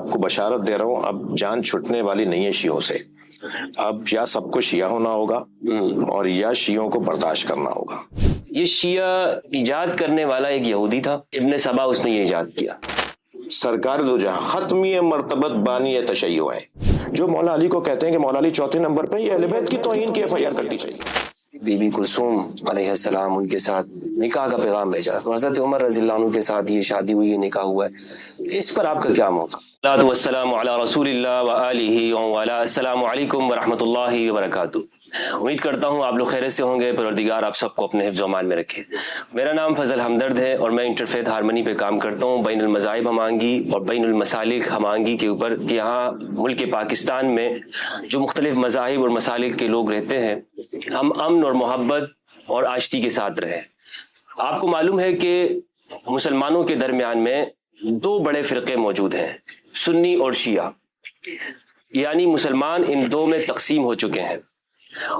آپ کو بشارت دے رہا ہوں، اب جان چھٹنے والی نہیں ہے شیعوں سے. اب یا سب کو شیعہ ہونا ہوگا اور یا شیعوں کو برداشت کرنا ہوگا. یہ شیعہ ایجاد کرنے والا ایک یہودی تھا، ابن سبا، اس نے یہ ایجاد کیا. سرکار دو جہاں ختمی مرتبت بانی تشیع ہے. جو مولا علی کو کہتے ہیں کہ مولا علی چوتھے نمبر پہ، یہ اہل بیت کی توہین کی FIR کرنی چاہیے. بی بی کلثوم علیہ السلام ان کے ساتھ نکاح کا پیغام بھیجا، تو حضرت عمر رضی اللہ عنہ کے ساتھ یہ شادی ہوئی، یہ نکاح ہوا ہے. اس پر آپ کا کیا موقع؟ الصلاۃ والسلام علی رسول اللہ وآلہ وعلی. السلام علیکم ورحمۃ اللہ وبرکاتہ. امید کرتا ہوں آپ لوگ خیریت سے ہوں گے. پروردگار آپ سب کو اپنے حفظ و امان میں رکھے. میرا نام فضل ہمدرد ہے اور میں انٹرفیتھ ہارمنی پہ کام کرتا ہوں، بین المذاہب ہم آہنگی اور بین المسالک ہم آہنگی کے اوپر. یہاں ملک پاکستان میں جو مختلف مذاہب اور مسالک کے لوگ رہتے ہیں، ہم امن اور محبت اور آشتی کے ساتھ رہیں. آپ کو معلوم ہے کہ مسلمانوں کے درمیان میں دو بڑے فرقے موجود ہیں، سنی اور شیعہ. یعنی مسلمان ان دو میں تقسیم ہو چکے ہیں،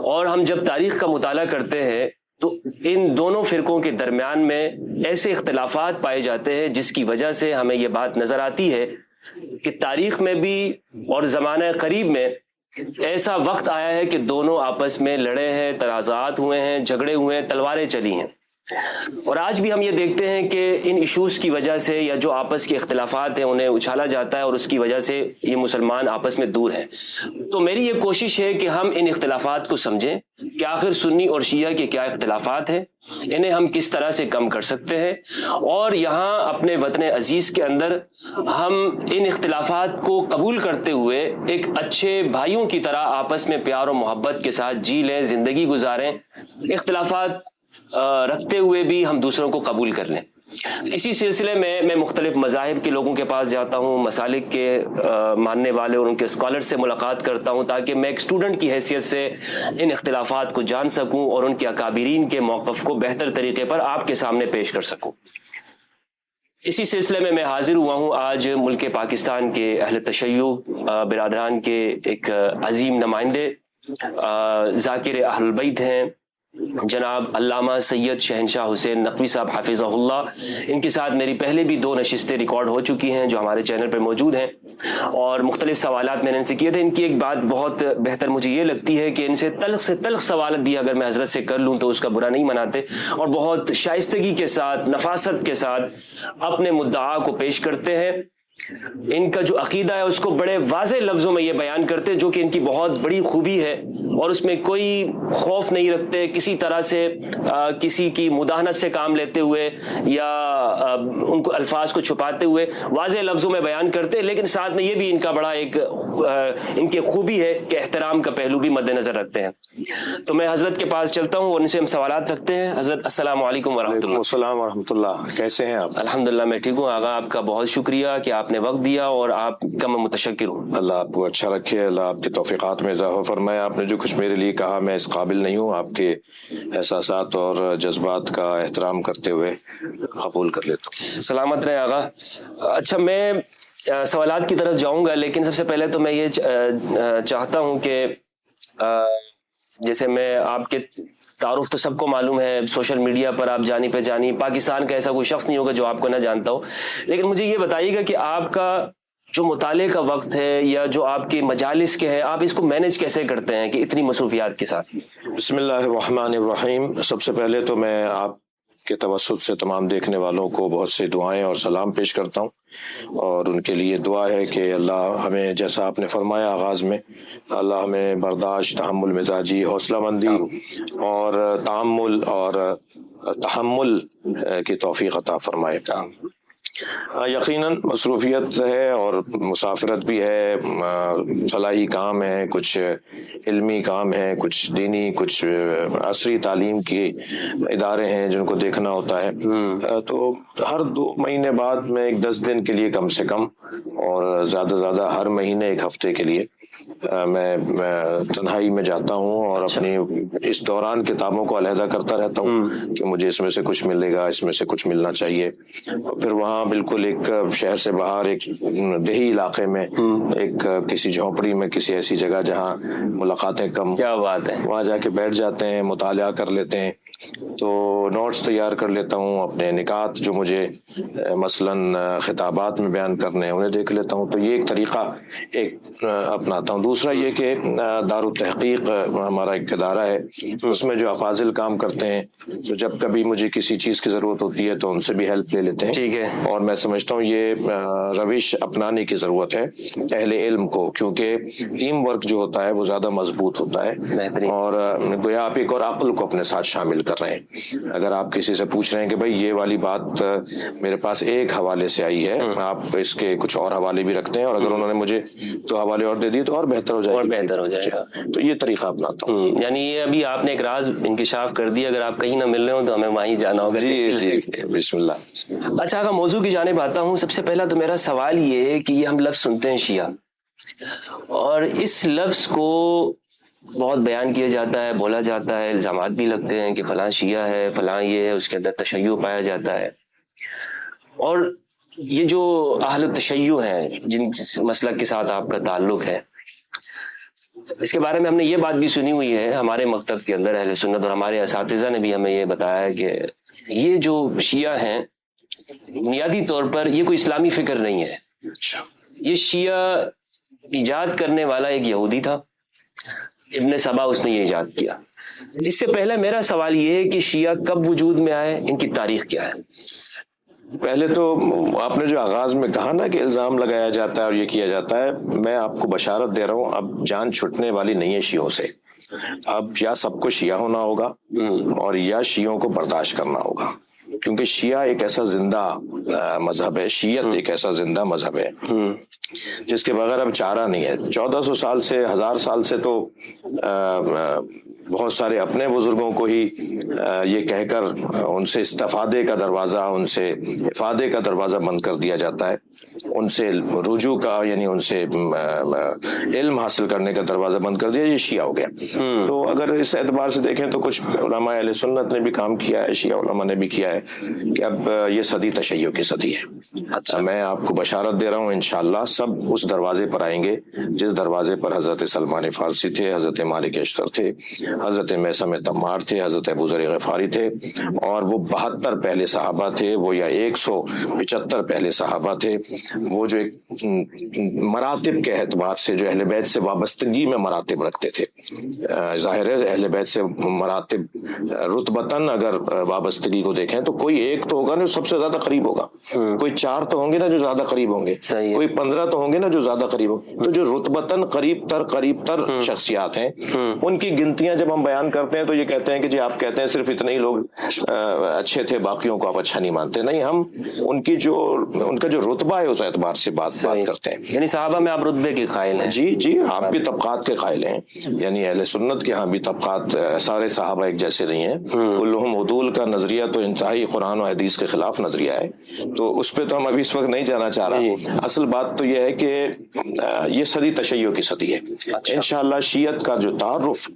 اور ہم جب تاریخ کا مطالعہ کرتے ہیں تو ان دونوں فرقوں کے درمیان میں ایسے اختلافات پائے جاتے ہیں جس کی وجہ سے ہمیں یہ بات نظر آتی ہے کہ تاریخ میں بھی اور زمانہ قریب میں ایسا وقت آیا ہے کہ دونوں آپس میں لڑے ہیں، تنازعات ہوئے ہیں، جھگڑے ہوئے ہیں، تلواریں چلی ہیں. اور آج بھی ہم یہ دیکھتے ہیں کہ ان ایشوز کی وجہ سے یا جو آپس کے اختلافات ہیں انہیں اچھالا جاتا ہے، اور اس کی وجہ سے یہ مسلمان آپس میں دور ہیں. تو میری یہ کوشش ہے کہ ہم ان اختلافات کو سمجھیں کہ آخر سنی اور شیعہ کے کیا اختلافات ہیں، انہیں ہم کس طرح سے کم کر سکتے ہیں، اور یہاں اپنے وطن عزیز کے اندر ہم ان اختلافات کو قبول کرتے ہوئے ایک اچھے بھائیوں کی طرح آپس میں پیار و محبت کے ساتھ جی لیں، زندگی گزاریں، اختلافات رکھتے ہوئے بھی ہم دوسروں کو قبول کر لیں. اسی سلسلے میں مختلف مذاہب کے لوگوں کے پاس جاتا ہوں، مسالک کے ماننے والے اور ان کے اسکالر سے ملاقات کرتا ہوں، تاکہ میں ایک اسٹوڈنٹ کی حیثیت سے ان اختلافات کو جان سکوں اور ان کے اکابرین کے موقف کو بہتر طریقے پر آپ کے سامنے پیش کر سکوں. اسی سلسلے میں حاضر ہوا ہوں آج ملک پاکستان کے اہل تشیع برادران کے ایک عظیم نمائندے، ذاکر اہل البیت ہیں جناب علامہ سید شہنشاہ حسین نقوی صاحب حفظہ اللہ. ان کے ساتھ میری پہلے بھی 2 نشستیں ریکارڈ ہو چکی ہیں جو ہمارے چینل پہ موجود ہیں، اور مختلف سوالات میں نے ان سے کیے تھے. ان کی ایک بات بہت بہتر مجھے یہ لگتی ہے کہ ان سے تلخ سوال بھی اگر میں حضرت سے کر لوں تو اس کا برا نہیں مناتے، اور بہت شائستگی کے ساتھ، نفاست کے ساتھ اپنے مدعا کو پیش کرتے ہیں. ان کا جو عقیدہ ہے اس کو بڑے واضح لفظوں میں یہ بیان کرتے، جو کہ ان کی بہت بڑی خوبی ہے، اور اس میں کوئی خوف نہیں رکھتے کسی طرح سے کسی کی مداہنت سے کام لیتے ہوئے یا ان کو الفاظ کو چھپاتے ہوئے واضح لفظوں میں بیان کرتے. لیکن ساتھ میں یہ بھی ان کا بڑا ایک ان کی خوبی ہے کہ احترام کا پہلو بھی مد نظر رکھتے ہیں. تو میں حضرت کے پاس چلتا ہوں اور ان سے ہم سوالات رکھتے ہیں. حضرت السلام علیکم ورحمۃ اللہ. السلام ورحمۃ اللہ. کیسے ہیں آپ؟ الحمدللہ میں ٹھیک ہوں. آغا آپ کا بہت شکریہ کہ آپ نے وقت دیا، اور آپ کا میں متشکر ہوں. اللہ آپ کو اچھا رکھے، اللہ آپ کے توفیقات میں اضافہ فرمائے. آپ نے جو کچھ میرے لیے کہا میں اس قابل نہیں ہوں، آپ کے احساسات اور جذبات کا احترام کرتے ہوئے قبول کر لیتا ہوں. سلامت رہے آغا. اچھا، میں سوالات کی طرف جاؤں گا، لیکن سب سے پہلے تو میں یہ چاہتا ہوں کہ جیسے میں آپ کے تعارف تو سب کو معلوم ہے، سوشل میڈیا پر آپ جانی پہچانی، پاکستان کا ایسا کوئی شخص نہیں ہوگا جو آپ کو نہ جانتا ہو. لیکن مجھے یہ بتائیے گا کہ آپ کا جو مطالعے کا وقت ہے یا جو آپ کے مجالس کے ہیں، آپ اس کو مینج کیسے کرتے ہیں کہ اتنی مصروفیات کے ساتھ؟ بسم اللہ الرحمن الرحیم. سب سے پہلے تو میں آپ کے توسط سے تمام دیکھنے والوں کو بہت سے دعائیں اور سلام پیش کرتا ہوں، اور ان کے لیے دعا ہے کہ اللہ ہمیں، جیسا آپ نے فرمایا آغاز میں، اللہ ہمیں برداشت، تحمل مزاجی، حوصلہ مندی اور تعامل اور تحمل کی توفیق عطا فرمائے. یقیناً مصروفیت ہے اور مسافرت بھی ہے، فلاحی کام ہے، کچھ علمی کام ہے، کچھ دینی، کچھ عصری تعلیم کے ادارے ہیں جن کو دیکھنا ہوتا ہے. تو ہر 2 مہینے بعد میں 10 دن کے لیے کم سے کم، اور زیادہ ہر مہینے 1 ہفتے کے لیے میں تنہائی میں جاتا ہوں اور اپنی اس دوران کتابوں کو علیحدہ کرتا رہتا ہوں کہ مجھے اس میں سے کچھ ملے گا، اس میں سے کچھ ملنا چاہیے. پھر وہاں بالکل ایک شہر سے باہر ایک دیہی علاقے میں ایک کسی جھونپڑی میں کسی ایسی جگہ جہاں ملاقاتیں کم، کیا بات ہے، وہاں جا کے بیٹھ جاتے ہیں، مطالعہ کر لیتے ہیں. تو نوٹس تیار کر لیتا ہوں، اپنے نکات جو مجھے مثلاً خطابات میں بیان کرنے ہیں انہیں دیکھ لیتا ہوں. تو یہ ایک طریقہ ایک اپناتا ہوں. دوسرا یہ کہ دارالتحقیق ہمارا ایک ادارہ ہے، اس میں جو افاضل کام کرتے ہیں، تو جب کبھی مجھے کسی چیز کی ضرورت ہوتی ہے تو ان سے بھی ہیلپ لے لیتے ہیں. ٹھیک ہے. اور میں سمجھتا ہوں یہ روش اپنانے کی ضرورت ہے اہل علم کو، کیونکہ ٹیم ورک جو ہوتا ہے وہ زیادہ مضبوط ہوتا ہے. اور گویا آپ ایک اور عقل کو اپنے ساتھ شامل کر رہے ہیں. اگر آپ کسی سے پوچھ رہے ہیں کہ بھائی یہ والی بات میرے پاس ایک حوالے سے آئی ہے، آپ اس کے کچھ اور حوالے بھی رکھتے ہیں، اور اگر انہوں نے مجھے تو حوالے اور دے دیے تو اور بہتر ہو جائے گا. تو یہ طریقہ اپناتا ہوں. یعنی یہ ابھی آپ نے ایک راز انکشاف کر دیا، اگر آپ کہیں نہ مل رہے ہو تو ہمیں وہیں جانا ہوگا. جی بسم اللہ. اچھا آقا، موضوع کی جانب آتا ہوں. سب سے پہلا تو میرا سوال یہ ہے کہ یہ ہم لفظ سنتے ہیں شیعہ، اور اس لفظ کو بہت بیان کیا جاتا ہے، بولا جاتا ہے، الزامات بھی لگتے ہیں کہ فلاں شیعہ ہے، فلاں یہ ہے، اس کے اندر تشیع پایا جاتا ہے. اور یہ جو اہل التشیع ہیں جن مسلک کے ساتھ آپ کا تعلق ہے، اس کے بارے میں ہم نے یہ بات بھی سنی ہوئی ہے ہمارے مکتب کے اندر اہل سنت، اور ہمارے اساتذہ نے بھی ہمیں یہ بتایا ہے کہ یہ جو شیعہ ہیں بنیادی طور پر یہ کوئی اسلامی فکر نہیں ہے. یہ شیعہ ایجاد کرنے والا ایک یہودی تھا، ابن سبا، اس نے یہ ایجاد کیا. اس سے پہلے میرا سوال یہ ہے کہ شیعہ کب وجود میں آئے، ان کی تاریخ کیا ہے؟ پہلے تو آپ نے جو آغاز میں کہا نا کہ الزام لگایا جاتا ہے اور یہ کیا جاتا ہے، میں آپ کو بشارت دے رہا ہوں اب جان چھٹنے والی نہیں ہے شیعوں سے. اب یا سب کو شیعہ ہونا ہوگا اور یا شیعوں کو برداشت کرنا ہوگا، کیونکہ شیعہ ایک ایسا زندہ مذہب ہے، شیعت ایک ایسا زندہ مذہب ہے جس کے بغیر اب چارہ نہیں ہے. 1400 سال سے 1000 سال سے تو بہت سارے اپنے بزرگوں کو ہی یہ کہہ کر ان سے استفادے کا دروازہ، ان سے افادے کا دروازہ بند کر دیا جاتا ہے، ان سے رجوع کا یعنی ان سے علم حاصل کرنے کا دروازہ بند کر دیا. یہ شیعہ ہو گیا. تو اگر اس اعتبار سے دیکھیں تو کچھ علماء اہل سنت نے بھی کام کیا ہے، شیعہ علماء نے بھی کیا ہے کہ اب یہ صدی تشیع کی صدی ہے. میں آپ کو بشارت دے رہا ہوں انشاءاللہ سب اس دروازے پر آئیں گے جس دروازے پر حضرت سلمان فارسی تھے، حضرت مالک اشتر تھے، حضرت میثم تمار تھے، حضرت ابو ذر غفاری تھے، اور وہ 72 پہلے صحابہ تھے، وہ یا 175 پہلے صحابہ تھے. وہ جو ایک مراتب کے اعتبار سے جو اہل بیت سے وابستگی میں مراتب رکھتے تھے، ظاہر ہے اہل بیت سے مراتب رتبتاً اگر وابستگی کو دیکھیں تو کوئی ایک تو ہوگا نا جو سب سے زیادہ قریب ہوگا، کوئی 4 تو ہوں گے نا جو زیادہ قریب ہوں گے، کوئی 15 تو ہوں گے نا جو زیادہ قریب ہوں. تو جو رتبتاً قریب تر شخصیات ہیں ان کی گنتیاں جب ہم بیان کرتے ہیں تو یہ کہتے ہیں کہ جی آپ کہتے ہیں صرف اتنے ہی لوگ اچھے تھے، باقیوں کو آپ اچھا نہیں مانتے. نہیں، ہم ان کا جو رتبہ ہے اس اعتبار سے بات کرتے ہیں. یعنی صحابہ میں آپ رتبے کے قائل ہیں. جی آپ بھی طبقات کے قائل ہیں، یعنی اہل سنت کے ہاں بھی طبقات، سارے صحابہ ایک جیسے نہیں ہیں. کلہم عدول کا نظریہ تو انتہائی قرآن و حدیث کے خلاف نظریہ ہے، تو اس پہ تو ہم ابھی اس وقت نہیں جانا چاہ رہا. اصل بات تو یہ ہے کہ یہ صدی تشیع کی صدی ہے. انشاءاللہ شیعت کا جو تعارف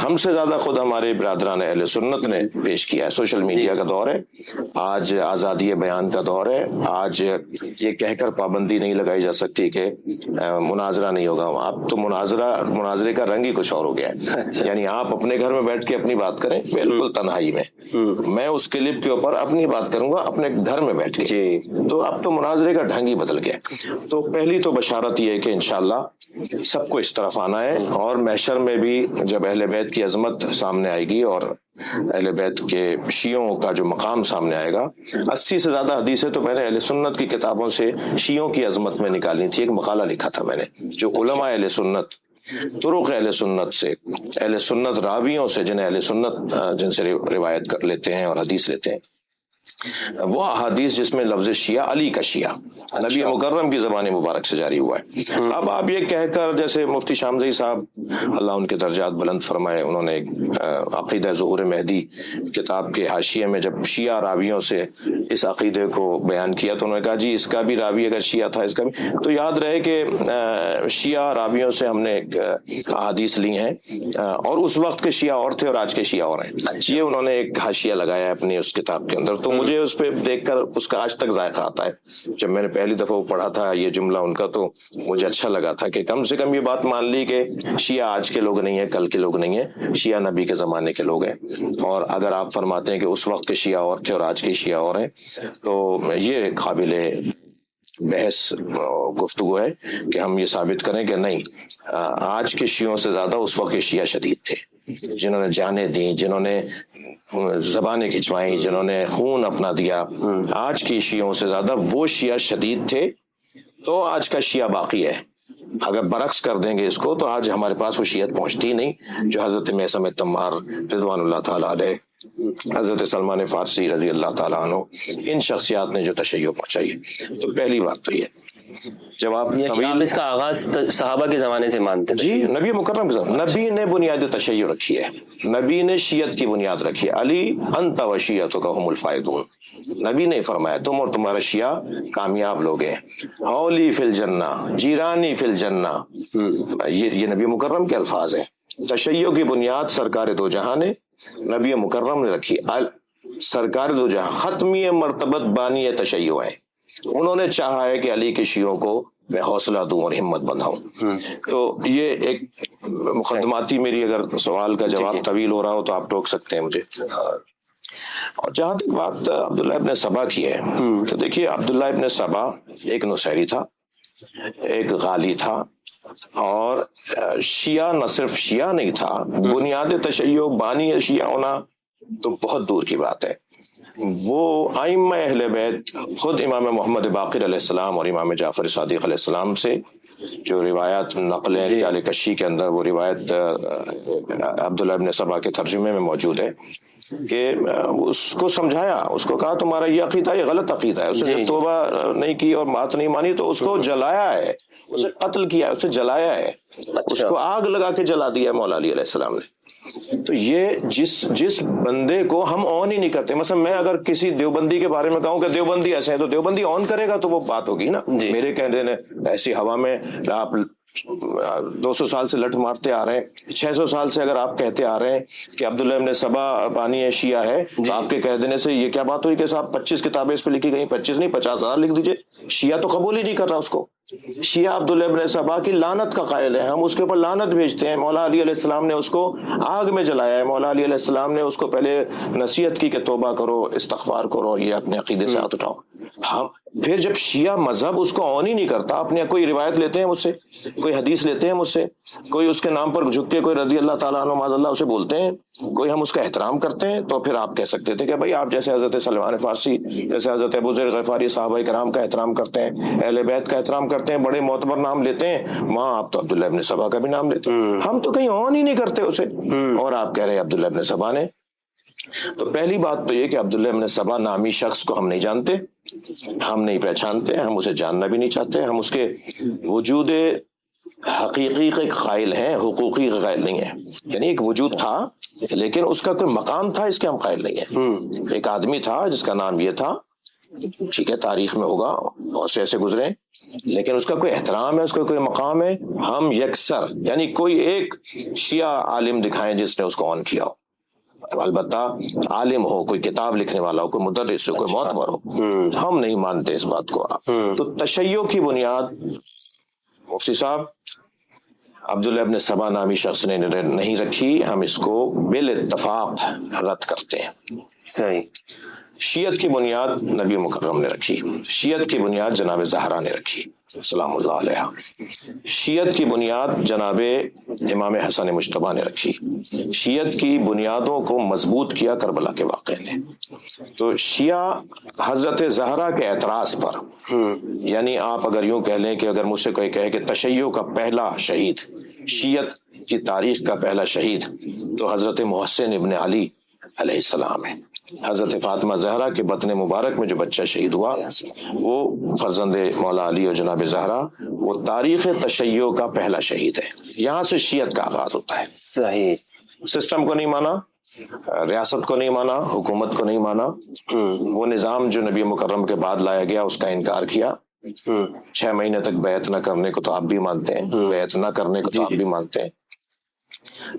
ہم سے زیادہ خود ہمارے برادران اہل سنت نے پیش کیا ہے. سوشل میڈیا کا دور ہے آج، آزادی بیان کا دور ہے آج. یہ کہہ کر پابندی نہیں لگائی جا سکتی کہ مناظرہ نہیں ہوگا. اب تو مناظرے کا رنگ ہی کچھ اور ہو گیا ہے. یعنی آپ اپنے گھر میں بیٹھ کے اپنی بات کریں بالکل تنہائی میں، میں اس کلپ کے اوپر اپنی بات کروں گا اپنے گھر میں بیٹھ کے. تو اب تو مناظرے کا ڈھنگ ہی بدل گیا. تو پہلی تو بشارت یہ ہے کہ انشاءاللہ سب کو اس طرف آنا ہے، اور محشر میں بھی جب اہل بیت کی عظمت سامنے آئے گی اور اہل بیت کے شیعوں کا جو مقام سامنے آئے گا، 80 سے زیادہ حدیثیں تو میں نے اہل سنت کی کتابوں سے شیعوں کی عظمت میں نکالنی تھی. ایک مقالہ لکھا تھا میں نے جو علماء اہل سنت، طرق اہل سنت سے، اہل سنت راویوں سے جن سے روایت کر لیتے ہیں اور حدیث لیتے ہیں، وہ احادیث جس میں لفظ شیعہ علی کا شیعہ نبی مکرم کی زبان مبارک سے جاری ہوا ہے. اب آپ یہ کہہ کر, جیسے مفتی شامزئی صاحب اللہ ان کے درجات بلند فرمائے, انہوں نے عقیدہ ظہور مہدی کتاب کے حاشیے میں جب شیعہ راویوں سے اس عقیدے کو بیان کیا تو انہوں نے کہا جی اس کا بھی راوی اگر شیعہ تھا اس کا بھی, تو یاد رہے کہ شیعہ راویوں سے ہم نے احادیث لی ہیں اور اس وقت کے شیعہ اور تھے اور آج کے شیعہ اور ہیں. یہ انہوں نے ایک حاشیہ لگایا ہے اپنی اس کتاب کے اندر, تو مجھے اس پہ دیکھ کر اس کا آج تک ذائقہ آتا ہے. جب میں نے پہلی دفعہ وہ پڑھا تھا یہ جملہ ان کا, تو مجھے اچھا لگا تھا کہ کم سے کم یہ بات مان لی کہ شیعہ آج کے لوگ نہیں ہیں, کل کے لوگ نہیں ہیں, شیعہ نبی کے زمانے کے لوگ ہیں. اور اگر آپ فرماتے ہیں کہ اس وقت کے شیعہ اور تھے اور آج کے شیعہ اور ہیں, تو یہ قابل بحث گفتگو ہے کہ ہم یہ ثابت کریں کہ نہیں, آج کے شیعوں سے زیادہ اس وقت کے شیعہ شدید تھے, جنہوں نے جانیں دیں, جنہوں نے زبانیں کھچوائیں, جنہوں نے خون اپنا دیا. آج کی شیعوں سے زیادہ وہ شیعہ شدید تھے, تو آج کا شیعہ باقی ہے. اگر برعکس کر دیں گے اس کو تو آج ہمارے پاس وہ شیعت پہنچتی نہیں جو حضرت میثم تمار رضوان اللہ تعالیٰ علیہ, حضرت سلمان فارسی رضی اللہ تعالیٰ عنہ, ان شخصیات نے جو تشیع پہنچائی ہے. تو پہلی بات تو یہ جب آپ اس کا آغاز صحابہ کے زمانے سے مانتے جی, نبی مکرم کے زمانے, نبی نے بنیاد تشیع رکھی ہے, نبی نے شیعت کی بنیاد رکھی ہے. علی انت و شیعتک هم الفائزون, نبی نے فرمایا تم اور تمہارا شیعہ کامیاب لوگ ہیں. اولی فی الجنہ جیرانی فی الجنہ, یہ نبی مکرم کے الفاظ ہیں. تشیع کی بنیاد سرکار دو جہاں نے, نبی مکرم نے رکھی. سرکار دو جہاں ختمی مرتبت بانی تشیع ہیں, انہوں نے چاہا ہے کہ علی کے شیعوں کو میں حوصلہ دوں اور ہمت بندھاؤں. تو یہ ایک مقدماتی, میری اگر سوال کا جواب طویل ہو رہا ہو تو آپ ٹوک سکتے ہیں مجھے. اور جہاں تک بات عبداللہ ابن سبا کی ہے, تو دیکھیے عبداللہ ابن سبا ایک نصیری تھا, ایک غالی تھا, اور شیعہ نہ صرف شیعہ نہیں تھا, بنیاد تشیع بانی شیعہ ہونا تو بہت دور کی بات ہے. وہ ائمہ اہل بیت خود امام محمد باقر علیہ السلام اور امام جعفر صادق علیہ السلام سے جو روایات نقلیں رجال کشی کے اندر, وہ روایت عبداللہ ابن سبا کے ترجمے میں موجود ہے کہ اس کو سمجھایا, اس کو کہا تمہارا یہ عقیدہ یہ غلط عقیدہ ہے. اس نے توبہ نہیں کی اور بات نہیں مانی تو اس کو جلایا ہے, اسے قتل کیا, اسے جلایا ہے, اس کو آگ لگا کے جلا دیا مولا علی علیہ السلام نے. تو یہ جس بندے کو ہم آن ہی نہیں کرتے, مثلا میں اگر کسی دیوبندی کے بارے میں کہوں کہ دیوبندی ایسے ہیں, تو دیوبندی آن کرے گا تو وہ بات ہوگی نا. میرے کہنے نے ایسی ہوا میں آپ 200 سال سے لٹ مارتے آ رہے ہیں, 600 سال سے اگر آپ کہتے آ رہے ہیں کہ عبداللہ ابن سبا بانی شیعہ ہے, آپ کے کہہ دینے سے یہ کیا بات ہوئی کہ صاحب 25 کتابیں اس پہ لکھی گئی, 25 نہیں 50,000 لکھ دیجئے. شیعہ تو قبول ہی نہیں کر رہا اس کو. شیعہ عبداللہ ابن سبا کی لعنت کا قائل ہے, ہم اس کے اوپر لعنت بھیجتے ہیں. مولا علی علیہ السلام نے اس کو آگ میں جلایا ہے, مولا علی علیہ السلام نے اس کو پہلے نصیحت کی کہ توبہ کرو, استغفار کرو, یہ اپنے عقیدے سے ہاتھ اٹھاؤ. ہم پھر جب شیعہ مذہب اس کو آن ہی نہیں کرتا, اپنے کوئی روایت لیتے ہیں مجھ سے, کوئی حدیث لیتے ہیں مجھ سے, کوئی اس کے نام پر جھک کے کوئی رضی اللہ تعالیٰ عنہ معاذ اللہ اسے بولتے ہیں, کوئی ہم اس کا احترام کرتے ہیں, تو پھر آپ کہہ سکتے تھے کہ بھائی آپ جیسے حضرت سلمان فارسی, جیسے حضرت ابو ذر غفاری صحابہ کرام کا احترام کرتے ہیں, اہل بیت کا احترام کرتے ہیں, بڑے معتبر نام لیتے ہیں, وہاں آپ تو عبداللہ ابن سبا کا بھی نام لیتے ہیں, ہم تو کہیں آن ہی نہیں کرتے اسے, اور آپ کہہ رہے ہیں عبداللہ ابن سبا نے. تو پہلی بات تو یہ کہ عبداللہ ابن سبا نامی شخص کو ہم نہیں جانتے, ہم نہیں پہچانتے, ہم اسے جاننا بھی نہیں چاہتے, ہم اس کے وجود حقیقی کے قائل ہیں, حقوقی کے قائل نہیں ہیں. یعنی ایک وجود تھا لیکن اس کا کوئی مقام تھا, اس کے ہم قائل نہیں ہیں. ایک آدمی تھا جس کا نام یہ تھا, ٹھیک ہے تاریخ میں ہوگا بہت سے ایسے گزرے, لیکن اس کا کوئی احترام ہے, اس کا کوئی مقام ہے. ہم یکسر یعنی کوئی ایک شیعہ عالم دکھائیں جس نے اس کو آن کیا ہو, البتہ عالم ہو, کوئی کتاب لکھنے والا ہو, کوئی مدرس ہو, کوئی معتبر ہو, ہم نہیں مانتے اس بات کو. تو تشیع کی بنیاد مفتی صاحب عبداللہ ابن سبا نامی شخص نے نہیں رکھی, ہم اس کو بالاتفاق رد کرتے ہیں. صحیح. شیعت کی بنیاد نبی مکرم نے رکھی, شیعت کی بنیاد جناب زہرا نے رکھی سلام اللہ علیہ, شیعت کی بنیاد جناب امام حسن مجتبیٰ نے رکھی, شیعت کی بنیادوں کو مضبوط کیا کربلا کے واقعے نے. تو شیعہ حضرت زہرا کے اعتراض پر, یعنی آپ اگر یوں کہہ لیں کہ اگر مجھ سے کوئی کہے کہ تشیع کا پہلا شہید, شیعت کی تاریخ کا پہلا شہید تو حضرت محسن ابن علی علیہ السلام ہے. حضرت فاطمہ زہرا کے بطن مبارک میں جو بچہ شہید ہوا وہ فرزند مولا علی اور جناب زہرا، وہ تاریخ تشیع کا پہلا شہید ہے. یہاں سے شیعت کا آغاز ہوتا ہے. صحیح. سسٹم کو نہیں مانا، ریاست کو نہیں مانا، حکومت کو نہیں مانا، وہ نظام جو نبی مکرم کے بعد لایا گیا اس کا انکار کیا. 6 مہینے تک بیعت نہ کرنے کو تو آپ بھی مانتے ہیں، بیعت نہ کرنے کو تو آپ بھی مانتے ہیں.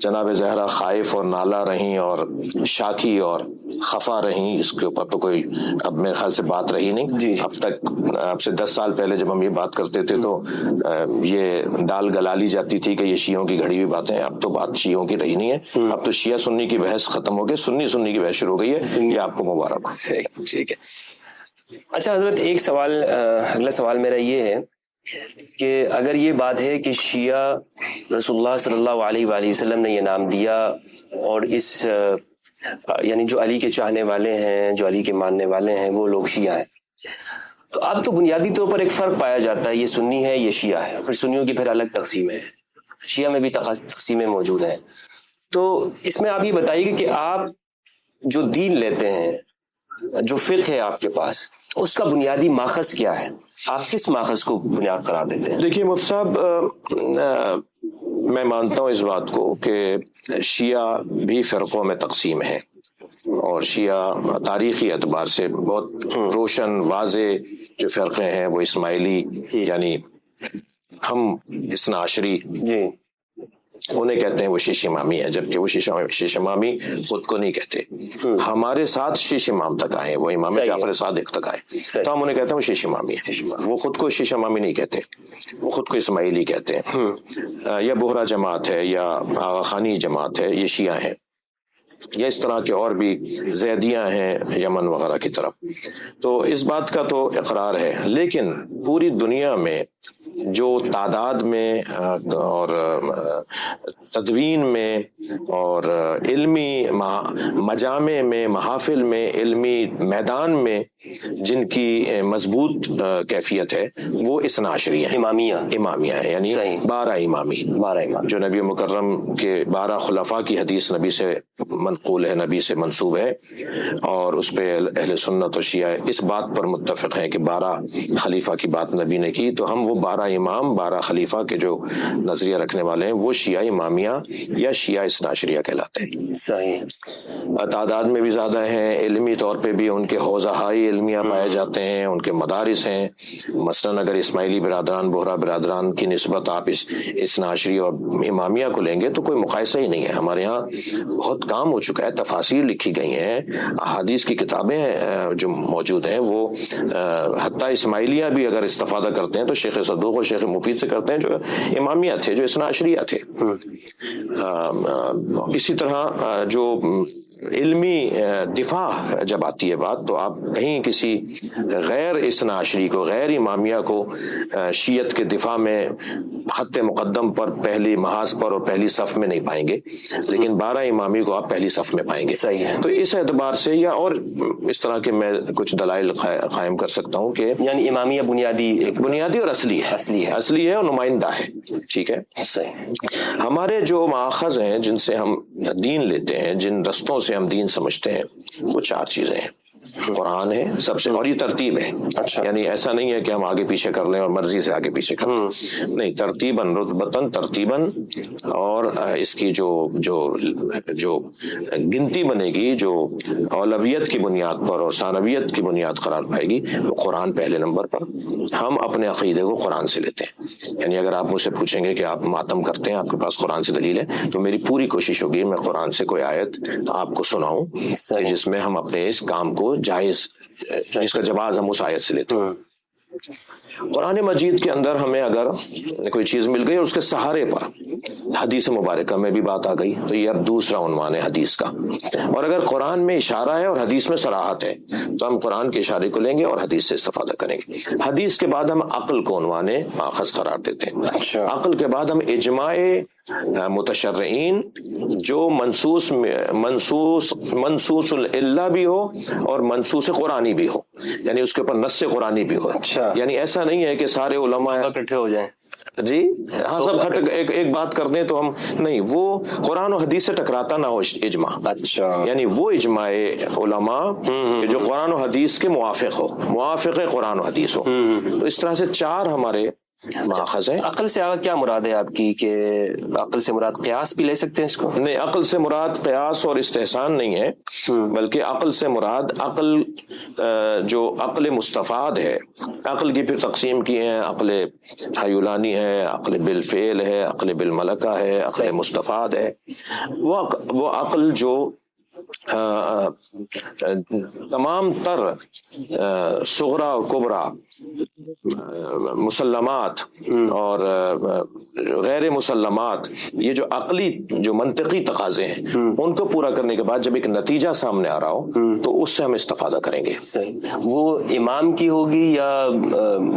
جناب زہرا خائف اور نالا رہیں اور شاکی اور خفا رہیں، اس کے اوپر تو کوئی اب میرے خیال سے بات رہی نہیں. اب تک اب سے 10 سال پہلے جب ہم یہ بات کرتے تھے تو یہ دال گلا لی جاتی تھی کہ یہ شیعوں کی گھڑی ہوئی باتیں. اب تو بات شیعوں کی رہی نہیں ہے، اب تو شیعہ سنی کی بحث ختم ہو گئی، سنی کی بحث شروع ہو گئی ہے. یہ آپ کو مبارک. ٹھیک ہے. اچھا حضرت، ایک سوال، اگلا سوال میرا یہ ہے کہ اگر یہ بات ہے کہ شیعہ رسول اللہ صلی اللہ علیہ وآلہ وسلم نے یہ نام دیا، اور اس یعنی جو علی کے چاہنے والے ہیں، جو علی کے ماننے والے ہیں، وہ لوگ شیعہ ہیں، تو اب تو بنیادی طور پر ایک فرق پایا جاتا ہے، یہ سنی ہے، یہ شیعہ ہے. پھر سنیوں کی پھر الگ تقسیمیں ہیں، شیعہ میں بھی تقسیمیں موجود ہیں. تو اس میں آپ یہ بتائیے کہ آپ جو دین لیتے ہیں، جو فقہ ہے آپ کے پاس، اس کا بنیادی ماخذ کیا ہے؟ آپ کس ماخذ کو بنیاد قرار دیتے ہیں؟ دیکھیے مفتی صاحب، میں مانتا ہوں اس بات کو کہ شیعہ بھی فرقوں میں تقسیم ہے، اور شیعہ تاریخی اعتبار سے بہت روشن واضح جو فرقے ہیں وہ اسماعیلی، یعنی ہم اثنا عشری انہیں کہتے ہیں، وہ شیش امامی ہے، جبکہ وہ شیش امامی خود کو نہیں کہتے. ہمارے ساتھ شیش امام تک آئے، وہ امام جعفر صادق تک آئے، تو ہم انہیں کہتے ہیں وہ شیش امامی ہے. وہ خود کو شیش امامی نہیں کہتے، وہ خود کو اسماعیلی کہتے ہیں. یا بہرا جماعت ہے، یا آغا خانی جماعت ہے، یہ شیعہ ہیں. یا اس طرح کے اور بھی زیدیاں ہیں یمن وغیرہ کی طرف. تو اس بات کا تو اقرار ہے، لیکن پوری دنیا میں جو تعداد میں اور تدوین میں اور علمی مجامع میں، محافل میں، علمی میدان میں جن کی مضبوط کیفیت ہے وہ اثنا عشری ہیں، امامیہ ہیں، یعنی 12 امامی جو نبی مکرم کے 12 خلفاء کی حدیث نبی سے منقول ہے، نبی سے منسوب ہے، اور اس پہ اہل سنت و شیعہ اس بات پر متفق ہیں کہ 12 خلیفہ کی بات نبی نے کی. تو ہم وہ 12 امام، 12 خلیفہ کے جو نظریہ رکھنے والے ہیں وہ شیعہ امامیہ یا شیعہ اثنا عشریہ کہلاتے ہیں. صحیح. تعداد میں بھی زیادہ ہیں، علمی طور پہ بھی ان کے حوزہائی علمیہ پائے جاتے ہیں، ان کے مدارس ہیں. مثلاً اگر اسماعیلی برادران، بہرا برادران کی نسبت آپ اس اثنا عشری اور امامیہ کو لیں گے تو کوئی مقایسہ ہی نہیں ہے. ہمارے یہاں بہت کام ہو چکا ہے، تفاسیر لکھی گئی ہیں، احادیث کی کتابیں جو موجود ہیں، وہ حتیٰ اسماعیلیہ بھی اگر استفادہ کرتے ہیں تو شیخ صدوق اور شیخ مفید سے کرتے ہیں جو امامیہ تھے، جو اثنا عشریہ تھے. اسی طرح جو علمی دفاع جب آتی ہے بات، تو آپ کہیں کسی غیر اثنا عشری کو، غیر امامیہ کو شیعت کے دفاع میں خط مقدم پر، پہلی محاذ پر اور پہلی صف میں نہیں پائیں گے، لیکن 12 امامی کو آپ پہلی صف میں پائیں گے. صحیح ہے. تو اس اعتبار سے، یا اور اس طرح کے میں کچھ دلائل قائم کر سکتا ہوں کہ یعنی امامیہ بنیادی اور اصلی ہے اور نمائندہ ہے. ٹھیک ہے. صحیح. ہمارے جو ماخذ ہیں جن سے ہم دین لیتے ہیں، جن رستوں سے ہم دین سمجھتے ہیں، وہ 4 چیزیں ہیں. قرآن ہے سب سے، اور یہ ترتیب ہے. یعنی ایسا نہیں ہے کہ ہم آگے پیچھے کر لیں اور مرضی سے آگے پیچھے کر لیں، نہیں، ترتیباً، رتبتاً، ترتیباً. اور اس کی جو گنتی بنے گی، جو اولویت کی بنیاد پر اور ثانویت کی بنیاد قرار پائے گی، وہ قرآن پہلے نمبر پر. ہم اپنے عقیدے کو قرآن سے لیتے ہیں. یعنی اگر آپ مجھ سے پوچھیں گے کہ آپ ماتم کرتے ہیں، آپ کے پاس قرآن سے دلیل ہے، تو میری پوری کوشش ہوگی میں قرآن سے کوئی آیت آپ کو سناؤں جس میں ہم اپنے اس کام کو جائز، جس کا جواز ہم اس آیت سے لیتے ہیں. قرآن مجید کے اندر ہمیں اگر کوئی چیز مل گئی اور اس کے سہارے پر حدیث مبارکہ میں بھی بات آ گئی، تو یہ اب دوسرا عنوان ہے حدیث کا. اور اگر قرآن میں اشارہ ہے اور حدیث میں صراحت ہے تو ہم قرآن کے اشارے کو لیں گے اور حدیث سے استفادہ کریں گے. حدیث کے بعد ہم عقل کو عنوان ماخذ قرار دیتے ہیں. عقل کے بعد ہم اجماع متشرعین جو منصوص العلہ بھی ہو اور منصوص قرآنی بھی ہو، یعنی اس کے اوپر نص قرآنی بھی ہو. یعنی ایسا نہیں ہے کہ سارے علماء اکٹھے ہو جائیں. جی ہاں سب ایک بات کر دیں تو ہم نہیں، وہ قرآن و حدیث سے ٹکراتا نہ ہو اجماع، اچھا، یعنی وہ اجماع علماء کہ جو قرآن و حدیث کے موافق ہو، موافق قرآن و حدیث ہو. تو اس طرح سے 4 ہمارے ماخذ ہیں. عقل سے آگے کیا مراد ہے آپ کی، کہ عقل سے مراد قیاس بھی لے سکتے ہیں اس کو؟ نہیں، عقل سے مراد قیاس اور استحسان نہیں ہے، بلکہ عقل سے مراد عقل جو عقل مستفاد ہے. عقل کی پھر تقسیم کی ہیں، عقل حیولانی ہے، عقل بالفعل ہے، عقل بالملکہ ہے، عقل مستفاد ہے. وہ عقل جو تمام تر صغرا اور کبرا مسلمات اور غیر مسلمات، یہ جو عقلی جو منطقی تقاضے ہیں ان کو پورا کرنے کے بعد جب ایک نتیجہ سامنے آ رہا ہو تو اس سے ہم استفادہ کریں گے. وہ امام کی ہوگی یا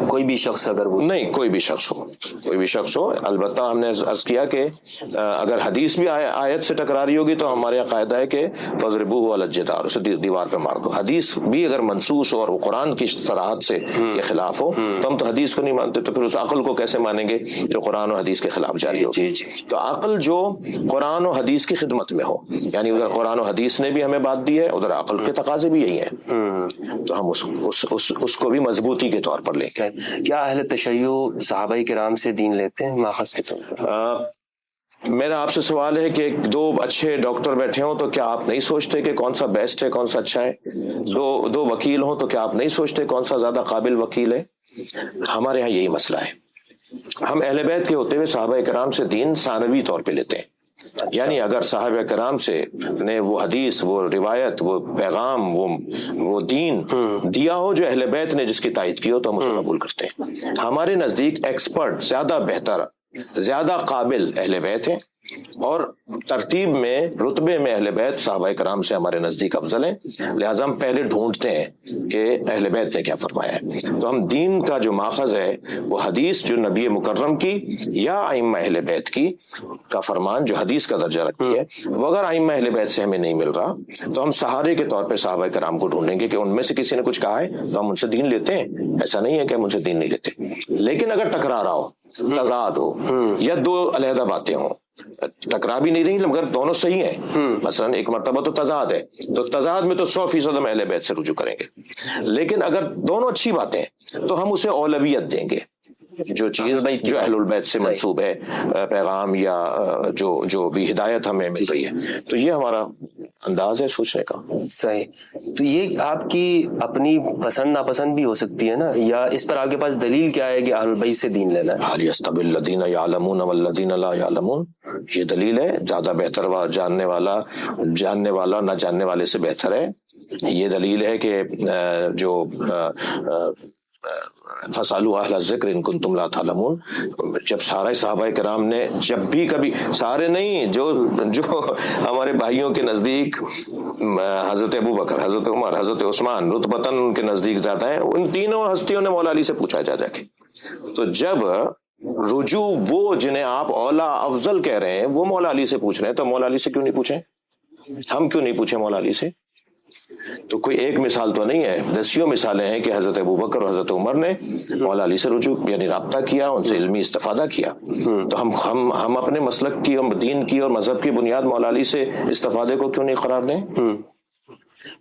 کوئی بھی شخص؟ اگر وہ نہیں، کوئی بھی شخص ہو، کوئی بھی شخص ہو. البتہ ہم نے عرض کیا کہ اگر حدیث بھی آیت سے ٹکرا رہی ہوگی تو ہمارا قاعدہ ہے کہ فضربوہ علی الجدار، اسے دیوار پہ مار دو. حدیث بھی اگر منصوص ہو اور وہ قرآن کی صراحت سے کے خلاف ہو تو ہم تو حدیث کو نہیں مانتے، تو پھر اس عقل کو کیسے مانیں گے جو قرآن و حدیث کے خلاف جاری ہو. تو عقل جو قرآن و حدیث کی خدمت میں ہو، یعنی ادھر قرآن و حدیث نے بھی ہمیں بات دی ہے، ادھر عقل کے تقاضے بھی یہی ہیں، تو ہم اس کو بھی مضبوطی کے طور پر لیں گے. کیا اہل تشیع صحابہ کرام سے دین لیتے ہیں ماخذ کے طور پر؟ میرا آپ سے سوال ہے کہ 2 اچھے ڈاکٹر بیٹھے ہوں تو کیا آپ نہیں سوچتے کہ کون سا بیسٹ ہے، کون سا اچھا ہے؟ 2 وکیل ہوں تو کیا آپ نہیں سوچتے کون سا زیادہ قابل وکیل ہے؟ ہمارے ہاں یہی مسئلہ ہے. ہم اہل بیت کے ہوتے ہوئے صحابہ کرام سے دین ثانوی طور پہ لیتے ہیں. یعنی اگر صحابہ کرام سے نے وہ حدیث، وہ روایت، وہ پیغام، وہ دین دیا ہو جو اہل بیت نے جس کی تائید کی ہو تو ہم اسے قبول کرتے ہیں. ہمارے نزدیک ایکسپرٹ، زیادہ بہتر، زیادہ قابل اہل بیت ہیں، اور ترتیب میں، رتبے میں اہل بیت صحابہ کرام سے ہمارے نزدیک افضل ہیں. لہٰذا ہم پہلے ڈھونڈتے ہیں کہ اہل بیت نے کیا فرمایا ہے. تو ہم دین کا جو ماخذ ہے وہ حدیث جو نبی مکرم کی یا ائمہ اہل بیت کی کا فرمان جو حدیث کا درجہ رکھتی ہے، وہ اگر ائمہ اہل بیت سے ہمیں نہیں مل رہا تو ہم سہارے کے طور پہ صحابہ کرام کو ڈھونڈیں گے کہ ان میں سے کسی نے کچھ کہا ہے تو ہم ان سے دین لیتے ہیں. ایسا نہیں ہے کہ ہم ان سے دین نہیں لیتے. لیکن اگر ٹکرا رہا ہو، تضاد ہو، یا 2 علیحدہ باتیں ہوں، ٹکرا بھی نہیں رہی مگر دونوں صحیح ہیں، مثلا ایک مرتبہ تو تضاد ہے، تو تضاد میں تو 100% ہم اہل بیت سے رجوع کریں گے. لیکن اگر دونوں اچھی باتیں تو ہم اسے اولویت دیں گے. جو چیز جو اہل البیت سے منسوب ہے، پیغام یا جو بھی ہدایت ہمیں مل رہی ہے، تو یہ ہمارا انداز ہے سوچنے کا. صحیح. تو یہ آپ کی اپنی پسند ناپسند بھی ہو سکتی ہے نا، یا اس پر آپ کے پاس دلیل کیا ہے کہ اہل بیت سے دین لینا ہے؟ حال یستوی الذین یعلمون والذین لا یعلمون، یہ دلیل ہے. زیادہ بہتر جاننے والا نہ جاننے والے سے بہتر ہے. یہ دلیل ہے کہ جو فَاسْأَلُوا أَهْلَ الذِّكْرِ إِن كُنتُمْ لَا تَعْلَمُونَ، جب سارے صحابہ کرام نے جب بھی کبھی، سارے نہیں، جو ہمارے بھائیوں کے نزدیک حضرت ابوبکر، حضرت عمر، حضرت عثمان رتبتاً ان کے نزدیک زیادہ ہیں، ان تینوں ہستیوں نے مولا علی سے پوچھا جا کے. تو جب رجوع وہ جنہیں آپ اولا افضل کہہ رہے ہیں وہ مولا علی سے پوچھ رہے ہیں تو مولا علی سے کیوں نہیں پوچھیں؟ ہم کیوں نہیں پوچھیں مولا علی سے؟ تو کوئی ایک مثال تو نہیں ہے، دسیوں مثالیں ہیں کہ حضرت ابوبکر اور حضرت عمر نے مولا علی سے رجوع یعنی رابطہ کیا، ان سے علمی استفادہ کیا. تو ہم اپنے مسلک کی اور دین کی اور مذہب کی بنیاد مولا علی سے استفادے کو کیوں نہیں قرار دیں؟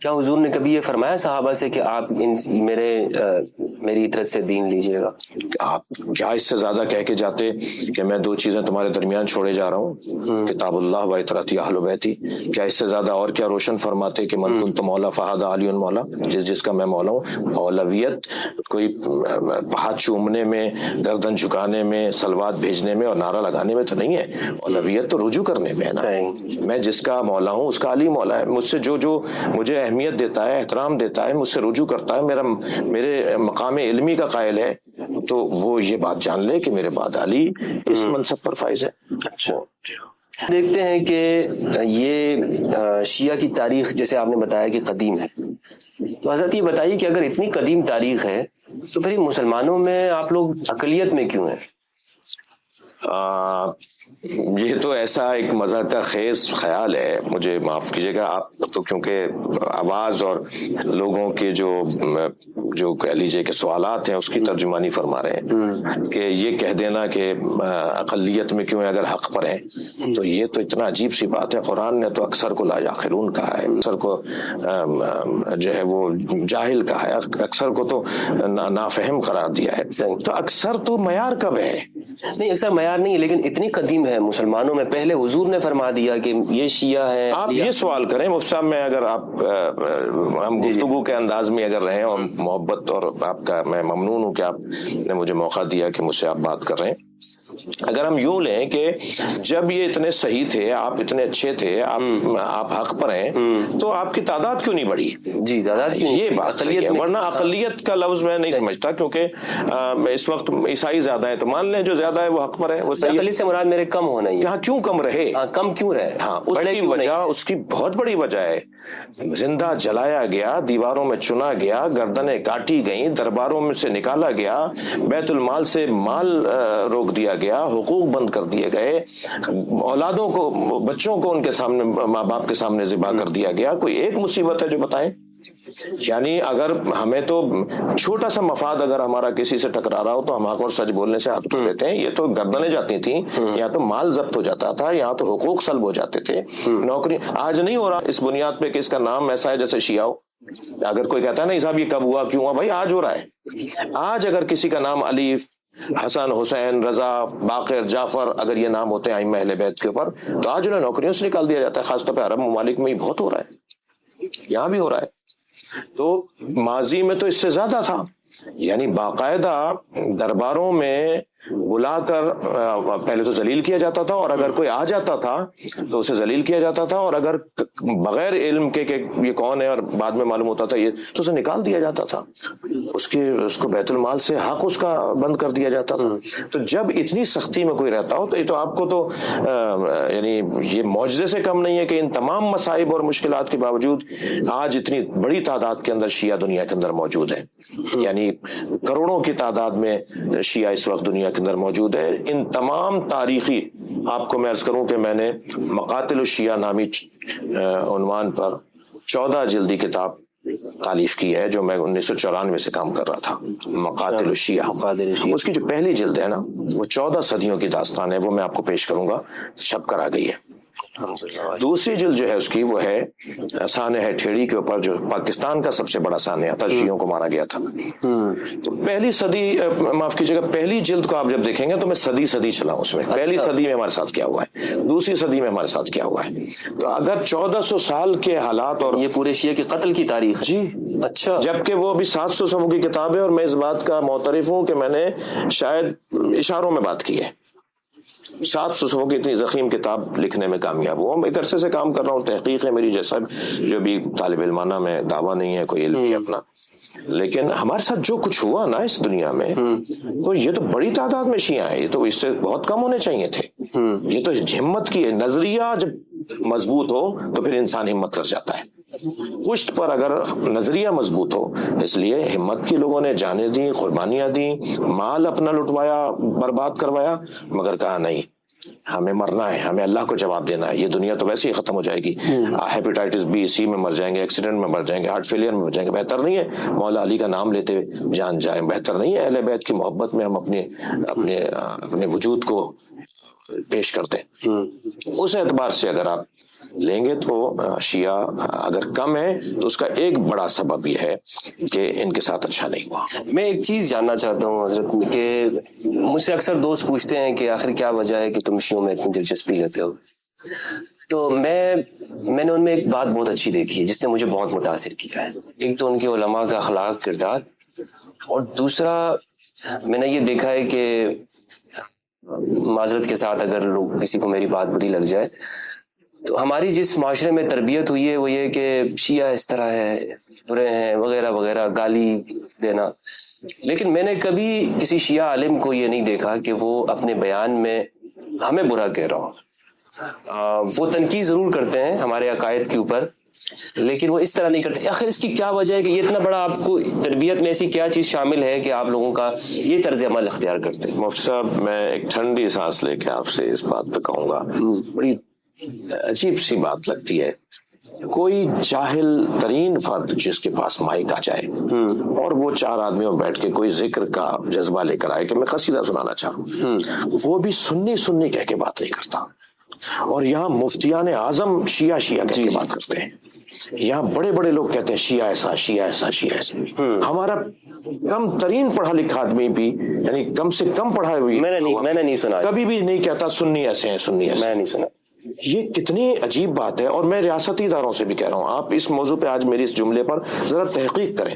کیا حضور نے کبھی یہ فرمایا صحابہ سے کہ آپ میری اطرت سے دین لیجئے گا؟ آپ کیا اس سے زیادہ کہہ کے جاتے کہ میں 2 چیزیں تمہارے درمیان چھوڑے جا رہا ہوں، کتاب اللہ و اطرتی اہل بیتی؟ کیا اس سے زیادہ اور کیا روشن فرماتے کہ من کنت مولا فہذا علی مولا، جس کا میں مولا ہوں؟ اولویت کوئی ہاتھ چومنے میں، گردن جھکانے میں، صلوات بھیجنے میں اور نعرہ لگانے میں تو نہیں ہے. اولویت تو رجوع کرنے میں ہے نا. میں جس کا مولا ہوں اس کا علی مولا ہے. مجھ سے جو مجھے اہمیت دیتا ہے، احترام دیتا ہے، مجھ سے رجوع کرتا ہے، میرے مقام علمی کا قائل ہے، تو وہ یہ بات جان لے کہ میرے بعد علی اس منصب پر فائز ہے. اچھا، دیکھتے ہیں کہ یہ شیعہ کی تاریخ جیسے آپ نے بتایا کہ قدیم ہے، تو حضرت یہ بتائیے کہ اگر اتنی قدیم تاریخ ہے تو پھر مسلمانوں میں آپ لوگ اقلیت میں کیوں ہیں؟ یہ تو ایسا ایک مذہب کا خیز خیال ہے، مجھے معاف کیجیے گا آپ تو، کیونکہ آواز اور لوگوں کے جو کہہ لیجیے کہ سوالات ہیں اس کی ترجمانی فرما رہے ہیں کہ یہ کہہ دینا کہ اقلیت میں کیوں ہے اگر حق پر ہیں، تو یہ تو اتنا عجیب سی بات ہے۔ قرآن نے تو اکثر کو لا یعقلون کہا ہے، اکثر کو جو ہے وہ جاہل کہا ہے، اکثر کو تو نافہم قرار دیا ہے۔ تو اکثر تو معیار کب ہے؟ نہیں، اکثر معیار نہیں ہے، لیکن اتنی قدیم ہے مسلمانوں میں۔ پہلے حضور نے فرما دیا کہ یہ شیعہ ہے۔ آپ یہ سوال کریں مفتی صاحب، میں اگر آپ ہم گفتگو کے انداز میں اگر رہیں اور محبت، اور آپ کا میں ممنون ہوں کہ آپ نے مجھے موقع دیا کہ مجھ سے آپ بات کر رہے ہیں۔ اگر ہم یوں لیں کہ جب یہ اتنے صحیح تھے، آپ اتنے اچھے تھے، آپ حق پر ہیں، تو آپ کی تعداد کیوں نہیں بڑھی؟ جی، تعداد کیوں؟ یہ بات صحیح ہے، ورنہ اقلیت کا لفظ میں نہیں سمجھتا، کیونکہ اس وقت عیسائی زیادہ ہیں تو مان لیں جو زیادہ ہے وہ حق پر ہے، وہ صحیح ہے۔ اقلیت سے مراد میرے کم ہونا ہی ہے۔ یہاں کیوں کم رہے؟ کم کیوں رہے؟ ہاں، اس کی وجہ، اس کی بہت بڑی وجہ ہے، زندہ جلایا گیا، دیواروں میں چنا گیا، گردنیں کاٹی گئیں، درباروں میں سے نکالا گیا، بیت المال سے مال روک دیا گیا، حقوق بند کر دیے گئے، اولادوں کو، بچوں کو ان کے سامنے، ماں باپ کے سامنے ذبح کر دیا گیا۔ کوئی ایک مصیبت ہے جو بتائیں؟ یعنی اگر ہمیں تو چھوٹا سا مفاد اگر ہمارا کسی سے ٹکرا رہا ہو تو ہم حق اور سچ بولنے سے ہاتھ دھو لیتے ہیں۔ یہ تو گردنیں جاتی تھیں، یا تو مال ضبط ہو جاتا تھا، یا تو حقوق سلب ہو جاتے تھے، نوکری۔ آج نہیں ہو رہا اس بنیاد پہ کہ اس کا نام ایسا ہے جیسے شیعہ ہو۔ اگر کوئی کہتا ہے نہیں صاحب یہ کب ہوا، کیوں ہوا، بھائی آج ہو رہا ہے۔ آج اگر کسی کا نام علی، حسن، حسین، رضا، باقر، جعفر اگر یہ نام ہوتے ہیں ائمہ اہل بیت کے اوپر، تو آج انہیں نوکریوں سے نکال دیا جاتا ہے۔ خاص طور پہ عرب ممالک میں یہ بہت ہو رہا ہے، یہاں بھی ہو رہا ہے۔ تو ماضی میں تو اس سے زیادہ تھا، یعنی باقاعدہ درباروں میں بلا کر پہلے تو ذلیل کیا جاتا تھا، اور اگر کوئی آ جاتا تھا تو اسے ذلیل کیا جاتا تھا، اور اگر بغیر علم کے کہ یہ کون ہے اور بعد میں معلوم ہوتا تھا یہ، تو اسے نکال دیا جاتا تھا، اس کو بیت المال سے حق اس کا بند کر دیا جاتا تھا۔ تو جب اتنی سختی میں کوئی رہتا ہو تو یہ تو آپ کو تو یعنی یہ معجزے سے کم نہیں ہے کہ ان تمام مصائب اور مشکلات کے باوجود آج اتنی بڑی تعداد کے اندر شیعہ دنیا کے اندر موجود ہے، یعنی کروڑوں کی تعداد میں شیعہ اس وقت دنیا کے اندر موجود ہے۔ ان تمام تاریخی، آپ کو میں عرض کروں کہ میں نے مقاتل الشیعہ نامی عنوان پر 14 جلدی کتاب تالیف کی ہے، جو میں 1994 سے کام کر رہا تھا، مقاتل الشیعہ۔ اس کی جو پہلی جلد ہے نا، وہ 14 صدیوں کی داستان ہے، وہ میں آپ کو پیش کروں گا، چھپ کر آ گئی ہے۔ دوسری جلد جو ہے اس کی، وہ ہے سانحہ ٹھیڑی کے اوپر، جو پاکستان کا سب سے بڑا سانحہ تھا، شیعوں کو مارا گیا تھا۔ تو پہلی صدی، معاف کیجیے گا، پہلی جلد کو آپ جب دیکھیں گے تو میں صدی چلا ہوں اس میں۔ پہلی صدی میں ہمارے ساتھ کیا ہوا ہے، دوسری صدی میں ہمارے ساتھ کیا ہوا ہے۔ تو اگر 1400 سال کے حالات، اور یہ پورے شیعہ کے قتل کی تاریخ ہے۔ جی اچھا، جبکہ وہ ابھی 700 صفحوں کی کتاب ہے، اور میں اس بات کا معترف ہوں کہ میں نے شاید اشاروں میں بات کی ہے۔ 700 صفحوں کی اتنی ضخیم کتاب لکھنے میں کامیاب ہوا۔ میں ایک عرصے سے کام کر رہا ہوں، تحقیق ہے میری، جیسا جو بھی طالب علمانہ میں دعویٰ نہیں ہے، کوئی علم نہیں اپنا، لیکن ہمارے ساتھ جو کچھ ہوا نا اس دنیا میں، تو یہ تو بڑی تعداد میں شیعہ ہیں، یہ تو اس سے بہت کم ہونے چاہیے تھے۔ یہ تو ہمت کی ہے، نظریہ جب مضبوط ہو تو پھر انسان ہمت کر جاتا ہے۔ پشت پر اگر نظریہ مضبوط ہو، اس لیے ہمت کی لوگوں نے جانیں دی، قربانیاں دی، مال اپنا لٹوایا، برباد کروایا، مگر کہا نہیں، ہمیں مرنا ہے، ہمیں اللہ کو جواب دینا ہے۔ یہ دنیا تو ویسے ہی ختم ہو جائے گی، ہیپیٹائٹس بی سی میں مر جائیں گے، ایکسیڈنٹ میں مر جائیں گے، ہارٹ فیلئر میں مر جائیں گے، بہتر نہیں ہے مولا علی کا نام لیتے جان جائیں، بہتر نہیں ہے اہل بیت کی محبت میں ہم اپنے وجود کو پیش کرتے ہیں۔ اس اعتبار سے اگر آپ لیں گے تو شیعہ اگر کم ہے تو اس کا ایک بڑا سبب یہ ہے کہ ان کے ساتھ اچھا نہیں ہوا۔ میں ایک چیز جاننا چاہتا ہوں حضرت، کہ مجھ سے اکثر دوست پوچھتے ہیں کہ آخر کیا وجہ ہے کہ تم شیعوں میں اتنی دلچسپی لیتے ہو، تو میں نے ان میں ایک بات بہت اچھی دیکھی ہے جس نے مجھے بہت متاثر کیا ہے۔ ایک تو ان کے علماء کا اخلاق، کردار، اور دوسرا میں نے یہ دیکھا ہے کہ معذرت کے ساتھ اگر لوگ کسی کو میری بات بری لگ جائے، تو ہماری جس معاشرے میں تربیت ہوئی ہے وہ یہ کہ شیعہ اس طرح ہے، برے ہیں، وغیرہ وغیرہ، گالی دینا، لیکن میں نے کبھی کسی شیعہ عالم کو یہ نہیں دیکھا کہ وہ اپنے بیان میں ہمیں برا کہہ رہا ہو۔ وہ تنقید ضرور کرتے ہیں ہمارے عقائد کے اوپر، لیکن وہ اس طرح نہیں کرتے. آخر اس کی کیا وجہ ہے کہ یہ اتنا بڑا آپ کو تربیت میں ایسی کیا چیز شامل ہے کہ آپ لوگوں کا یہ طرز عمل اختیار کرتے ہیں؟ مفتی صاحب میں ایک ٹھنڈی سانس لے کے آپ سے اس بات پہ کہوں گا, بڑی عجیب سی بات لگتی ہے, کوئی جاہل ترین فرد جس کے پاس مائک آ جائے اور وہ 4 آدمیوں بیٹھ کے کوئی ذکر کا جذبہ لے کر آئے کہ میں قصیدہ سنانا چاہوں, وہ بھی سنی کہہ کے بات نہیں کرتا. اور یہاں مفتیان اعظم شیعہ کہہ کے بات کرتے ہیں. یہاں بڑے بڑے لوگ کہتے ہیں شیعہ ایسا. ہمارا کم ترین پڑھا لکھا آدمی بھی, یعنی کم سے کم پڑھا ہوئی, میں نے نہیں سنا, کبھی بھی نہیں کہتا سنی ایسے ہیں. میں نہیں سنا. یہ کتنی عجیب بات ہے. اور میں ریاستی اداروں سے بھی کہہ رہا ہوں, آپ اس موضوع پہ آج میری اس جملے پر ذرا تحقیق کریں.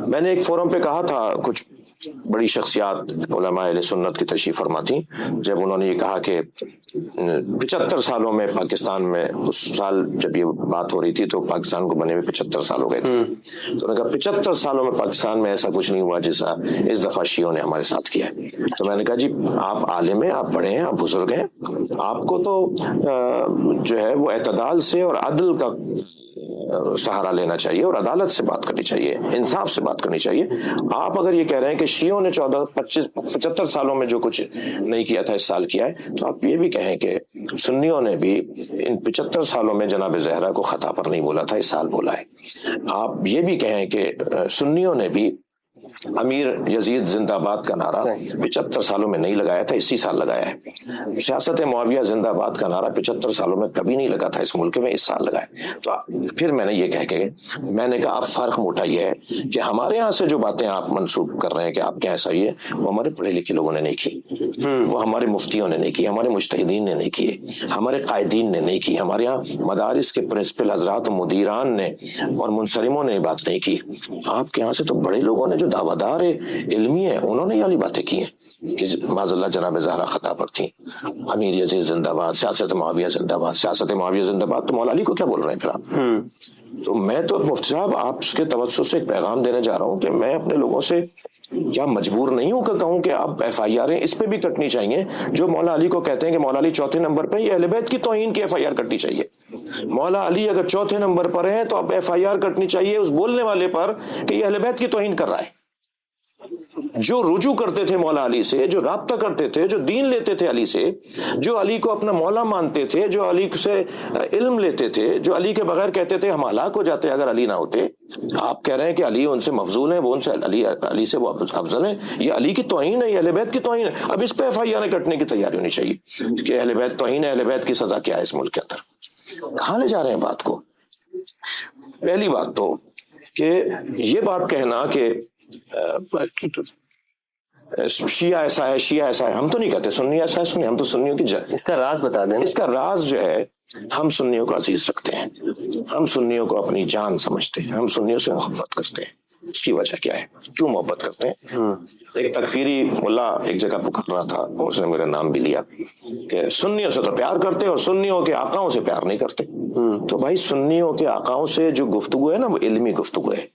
میں نے ایک فورم پہ کہا تھا, کچھ بڑی شخصیات علماء اہل سنت کی تشریف فرما تھی, جب انہوں نے یہ کہا کہ 75 سالوں میں پاکستان میں, اس سال جب یہ بات ہو رہی تھی تو پاکستان کو بنے ہوئے 75 سال ہو گئے تھے, تو انہوں نے کہا 75 سالوں میں پاکستان میں ایسا کچھ نہیں ہوا جیسا اس دفعہ شیعوں نے ہمارے ساتھ کیا ہے. تو میں نے کہا جی آپ عالم ہیں, آپ بڑے ہیں, آپ بزرگ ہیں, آپ کو تو جو ہے وہ اعتدال سے اور عدل کا سہارا لینا چاہیے اور عدالت سے بات کرنی چاہیے, انصاف سے بات کرنی چاہیے. آپ اگر یہ کہہ رہے ہیں کہ شیعوں نے 75 سالوں میں جو کچھ نہیں کیا تھا اس سال کیا ہے, تو آپ یہ بھی کہیں کہ سنیوں نے بھی ان 75 سالوں میں جناب زہرا کو خطا پر نہیں بولا تھا, اس سال بولا ہے. آپ یہ بھی کہیں کہ سنیوں نے بھی امیر یزید زندہ باد کا نعرہ 75 سالوں میں نہیں لگایا تھا, اسی سال لگایا ہے. سیاست معاویہ زندہ باد کا نعرہ 75 سالوں میں کبھی نہیں لگا تھا اس ملک میں, اس سال لگایا. تو پھر میں نے یہ کہہ کے میں نے کہا اب فرق موٹا یہ ہے کہ ہمارے یہاں سے جو باتیں آپ منسوب کر رہے ہیں کہ آپ کے ایسا ہی ہے, وہ ہمارے پڑھے لکھے لوگوں نے نہیں کی, وہ ہمارے مفتیوں نے نہیں کی, ہمارے مجتہدین نے نہیں کیے, ہمارے قائدین نے نہیں کی, ہمارے یہاں مدارس کے پرنسپل حضرات مدیران نے اور منصرموں نے بات نہیں کی. آپ کے یہاں سے تو بڑے لوگوں نے جو دعویدار علمی ہے انہوں نے یہ والی باتیں کی ہیں کہ معاذ اللہ جناب زہرا خطا پر تھی, امیر یزید زندہ باد, سیاست معاویہ زندہ باد. سیاست معاویہ زندہ باد تو مولا علی کو کیا بول رہے ہیں پھر آپ؟ تو میں تو مفتی صاحب آپ کے توسط سے ایک پیغام دینے جا رہا ہوں کہ میں اپنے لوگوں سے کیا مجبور نہیں ہوں کہ کہوں کہ آپ FIR اس پہ بھی کٹنی چاہیے. جو مولا علی کو کہتے ہیں کہ مولا علی 4تھے نمبر پہ, یہ اہل بیت کی توہین کی FIR کٹنی چاہیے. مولا علی اگر 4تھے نمبر پر ہیں تو اب FIR کٹنی چاہیے اس بولنے والے پر کہ یہ اہل بیت کی توہین کر رہا ہے. جو رجوع کرتے تھے مولا علی سے, جو رابطہ کرتے تھے, جو دین لیتے تھے علی سے, جو علی کو اپنا مولا مانتے تھے, جو علی سے علم لیتے تھے, جو علی کے بغیر کہتے تھے ہم ہلاک ہو جاتے اگر علی نہ ہوتے, آپ کہہ رہے ہیں کہ علی ان سے مفضول ہیں, وہ ان سے علی سے وہ افضل ہیں. یہ علی کی توہین ہے, یہ اہل بیت کی توہین ہے. اب اس پہ FIR کٹنے کی تیاری ہونی چاہیے کہ اہل بیت توہین ہے, اہل بیت کی سزا کیا ہے اس ملک کے اندر. کہاں لے جا رہے ہیں بات کو؟ پہلی بات تو کہ یہ بات کہنا کہ شیعہ ایسا ہے, ہم تو نہیں کہتے سنی ایسا ہے, سنی, ہم تو سنیوں کی اس کا راز بتا دیں. اس کا راز جو ہے, ہم سنیوں کو عزیز رکھتے ہیں, ہم سنیوں کو اپنی جان سمجھتے ہیں, ہم سنیوں سے محبت کرتے ہیں. اس کی وجہ کیا ہے, کیوں محبت کرتے ہیں؟ ایک تکفیری ملا ایک جگہ پکار رہا تھا, اس نے میرا نام بھی لیا کہ سنیوں سے تو پیار کرتے اور سنیوں کے آقاؤں سے پیار نہیں کرتے. تو بھائی سنیوں کے آقاؤں سے جو گفتگو ہے نا, وہ علمی گفتگو ہے,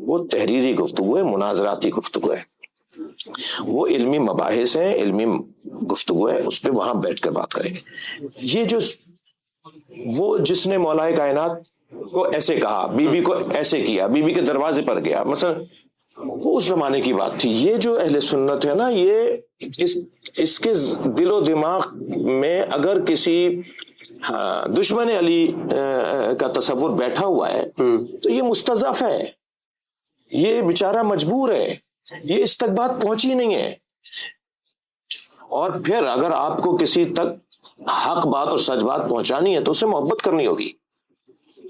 وہ تحریری گفتگو ہے, مناظراتی گفتگو ہے, وہ علمی مباحث ہیں, علمی گفتگو ہے, اس پہ وہاں بیٹھ کر بات کریں گے. یہ جو وہ جس نے مولا کائنات کو ایسے کہا, بی بی کو ایسے کیا, بی بی کے دروازے پر گیا, مثلا وہ اس زمانے کی بات تھی. یہ جو اہل سنت ہے نا, یہ اس کے دل و دماغ میں اگر کسی دشمن علی کا تصور بیٹھا ہوا ہے تو یہ مستضعف ہے, یہ بیچارہ مجبور ہے, یہ اس تک بات پہنچی نہیں ہے. اور پھر اگر آپ کو کسی تک حق بات اور سچ بات پہنچانی ہے تو اسے محبت کرنی ہوگی,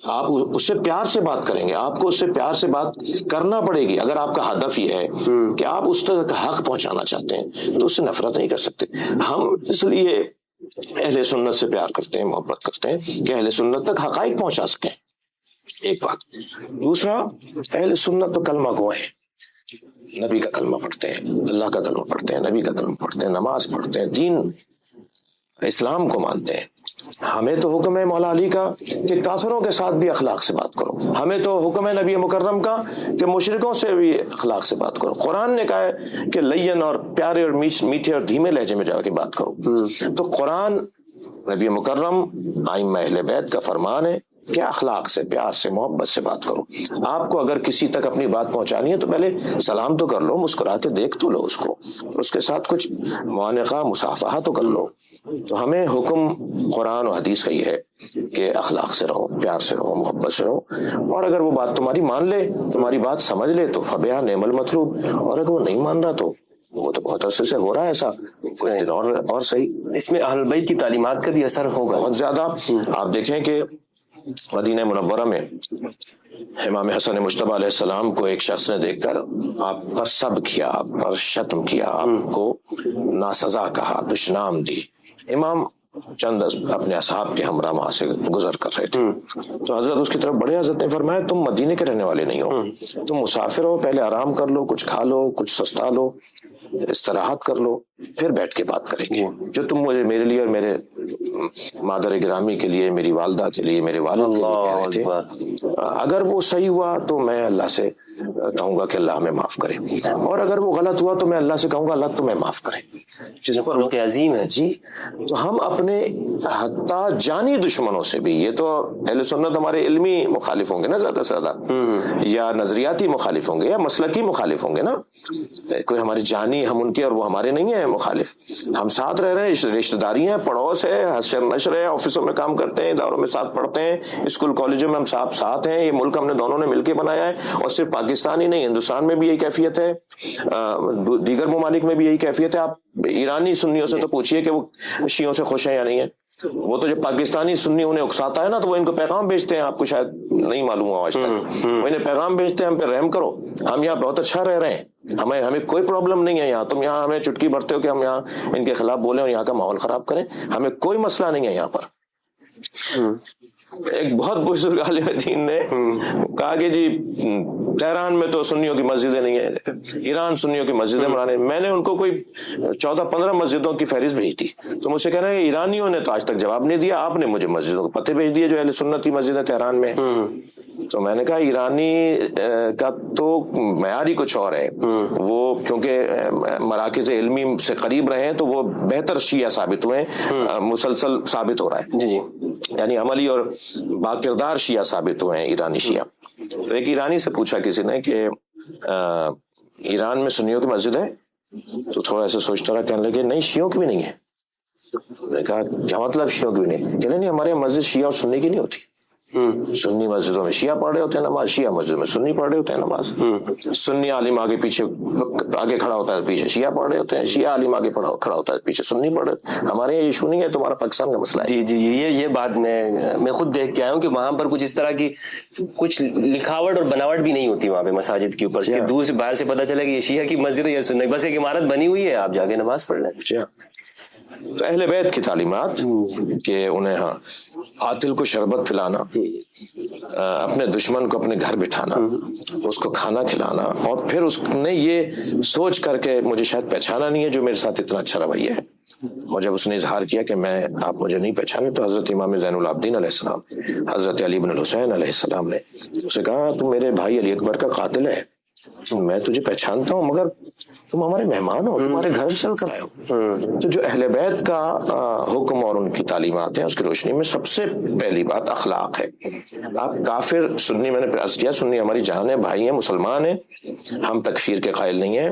آپ اس سے پیار سے بات کریں گے, آپ کو اس سے پیار سے بات کرنا پڑے گی. اگر آپ کا ہدف یہ ہے کہ آپ اس تک حق پہنچانا چاہتے ہیں تو اس سے نفرت نہیں کر سکتے. ہم اس لیے اہل سنت سے پیار کرتے ہیں, محبت کرتے ہیں کہ اہل سنت تک حقائق پہنچا سکیں. ایک بات. دوسرا, اہل سنت تو کلمہ گو ہیں, نبی کا کلمہ پڑھتے ہیں, اللہ کا کلمہ پڑھتے ہیں, نبی کا کلمہ پڑھتے ہیں, نماز پڑھتے ہیں, دین اسلام کو مانتے ہیں. ہمیں تو حکم ہے مولا علی کا کہ کافروں کے ساتھ بھی اخلاق سے بات کرو, ہمیں تو حکم ہے نبی مکرم کا کہ مشرکوں سے بھی اخلاق سے بات کرو. قرآن نے کہا ہے کہ لین اور پیارے اور میٹھے اور دھیمے لہجے میں جا کے بات کرو. تو قرآن, نبی مکرم, ائمہ اہل بیت کا فرمان ہے کہ اخلاق سے، پیار سے، محبت سے بات کرو. آپ کو اگر کسی تک اپنی بات پہنچانی ہے تو پہلے سلام تو کر لو، مسکرا کے دیکھ تو لو اس کو، اس کے ساتھ کچھ معانقہ مصافحہ تو کر لو. تو ہمیں حکم قرآن و حدیث کا یہ ہے کہ اخلاق سے رہو، پیار سے رہو، محبت سے رہو. اور اگر وہ بات تمہاری مان لے، تمہاری بات سمجھ لے تو فبیہا نعم المطلوب، اور اگر وہ نہیں مان رہا تو وہ تو بہت عرصے سے ہو رہا ہے ایسا، کچھ دن اور صحیح. اس میں اہل بیت کی تعلیمات کا بھی اثر ہوگا بہت زیادہ. آپ دیکھیں کہ مدینہ منورہ میں امام حسن مجتبی علیہ السلام کو ایک شخص نے دیکھ کر آپ پر سب کیا، آپ پر شتم کیا، آپ کو ناسزا کہا، دشنام دی. امام چند اپنے اصحاب کے ہمراہ وہاں سے گزر کر رہے تھے تو حضرت اس کی طرف بڑے، حضرت نے فرمایا تم مدینے کے رہنے والے نہیں ہو، تم مسافر ہو، پہلے آرام کر لو، کچھ کھا لو، کچھ سستا لو، استراحت کر لو، پھر بیٹھ کے بات کریں گے. جو تم مجھے، میرے لیے اور میرے مادر گرامی کے لیے، میری والدہ کے لیے، میرے والد کے لیے کہہ رہے تھے، اگر وہ صحیح ہوا تو میں اللہ سے کہوں گا کہ اللہ ہمیں معاف کرے، اور اگر وہ غلط ہوا تو میں اللہ سے کہوں گا اللہ تمہیں معاف کرے. جس پر خلق عظیم ہے. جی، تو ہم اپنے حتیٰ جانی دشمنوں سے بھی، یہ تو اہل سنت ہمارے علمی مخالف ہوں گے نا زیادہ سے زیادہ، یا نظریاتی مخالف ہوں گے، یا مسلکی مخالف ہوں گے نا، کوئی ہماری جانی ہم ان کے اور وہ ہمارے نہیں ہیں مخالف. ہم ساتھ رہ رہے ہیں، رشتہ داری ہیں، پڑوس ہے، حشر نشر ہے، آفسوں میں کام کرتے ہیں، اداروں میں ساتھ پڑھتے ہیں، اسکول کالجوں میں ہم ساتھ ہیں. یہ ملک ہم نے دونوں نے مل کے بنایا ہے، اور صرف پاکستان ہی نہیں، ہندوستان میں بھی یہی کیفیت ہے، دیگر ممالک میں بھی یہی کیفیت ہے. آپ ایرانی سنیوں سے تو پوچھئے کہ وہ شیعوں سے خوش ہیں یا نہیں ہیں. وہ تو جب پاکستانی سنی انہیں اکساتا ہے نا تو وہ ان کو پیغام بھیجتے ہیں، آپ کو شاید نہیں معلوم ہوا آج تک، وہ انہیں پیغام بھیجتے ہیں ہم پہ رحم کرو، ہم یہاں بہت اچھا رہ رہے ہیں، ہمیں کوئی پرابلم نہیں ہے یہاں، تم یہاں ہمیں چٹکی بھرتے ہو کہ ہم یہاں ان کے خلاف بولیں اور یہاں کا ماحول خراب کریں، ہمیں کوئی مسئلہ نہیں ہے یہاں پر. ایک بہت بزرگ عالم دین نے کہا کہ جی تہران میں تو سنیوں کی مسجدیں نہیں ہیں، ایران سنیوں کی مسجدیں بنانے. میں نے ان کو کوئی 14-15 مسجدوں کی فہرست بھیجی تھی، تو مجھ سے کہہ رہے ہیں ایرانیوں نے تو آج تک جواب نہیں دیا، آپ نے مجھے مسجدوں کے پتے بھیج دیے جو اہل سنت کی مسجد ہے تہران میں. تو میں نے کہا ایرانی کا تو معیار ہی کچھ اور ہے، وہ چونکہ مراکز علمی سے قریب رہے ہیں تو وہ بہتر شیعہ ثابت ہوئے، مسلسل ثابت ہو رہا ہے، جی یعنی عملی اور باکردار شیعہ ثابت ہوئے ہیں ایرانی شیعہ. تو ایک ایرانی سے پوچھا کسی نے کہ ایران میں سنیوں کی مسجد ہے، تو تھوڑا ایسے سوچتا رہا، کہنے لگے نہیں شیعوں کی بھی نہیں ہے. میں نے کہا کیا مطلب شیعوں کی بھی نہیں؟ کہنے نہیں ہمارے یہاں مسجد شیعہ اور سنی کی نہیں ہوتی، سنی مسجدوں میں شیعہ پڑھ رہے ہوتے ہیں نماز، شیعہ مسجد میں سنی پڑھ رہے ہوتے ہیں نماز. سنی عالم آگے پیچھے آگے کھڑا ہوتا ہے، پیچھے شیعہ پڑھ رہے ہوتے ہیں، شیعہ عالم آگے کھڑا ہوتا ہے، پیچھے سنی پڑھ رہے ہوتے ہیں. ہمارے یہاں ایشو نہیں ہے، تمہارا پاکستان کا مسئلہ ہے. جی یہ بات میں خود دیکھ کے آیا ہوں کہ وہاں پر کچھ اس طرح کی کچھ لکھاوٹ اور بناوٹ بھی نہیں ہوتی وہاں پہ مساجد کے اوپر، کہ دور سے باہر سے پتہ چلے کہ یہ شیعہ کی مسجد ہے یا سنی، بس ایک عمارت بنی ہوئی ہے، آپ جا کے نماز پڑھ لیں. تو اہل بیت کی تعلیمات کہ انہیں قاتل کو شربت پلانا، اپنے دشمن کو اپنے گھر بٹھانا، اس کو کھانا کھلانا، اور پھر اس نے یہ سوچ کر کے مجھے شاید پہچانا نہیں ہے جو میرے ساتھ اتنا اچھا رویہ ہے. اور جب اس نے اظہار کیا کہ آپ مجھے نہیں پہچانے، تو حضرت امام زین العابدین علیہ السلام، حضرت علی بن الحسین علیہ السلام نے اسے کہا تم میرے بھائی علی اکبر کا قاتل ہے، میں تجھے پہچانتا ہوں مگر تم ہمارے مہمان ہو، تمہارے گھر چل کر آئے ہو. تو جو اہل بیت کا حکم اور ان کی تعلیمات ہیں، اس کی روشنی میں سب سے پہلی بات اخلاق ہے. آپ کافر سنی، میں نے عرض کیا سنی ہماری جان ہے، بھائی ہیں، مسلمان ہیں، ہم تکفیر کے قائل نہیں ہیں.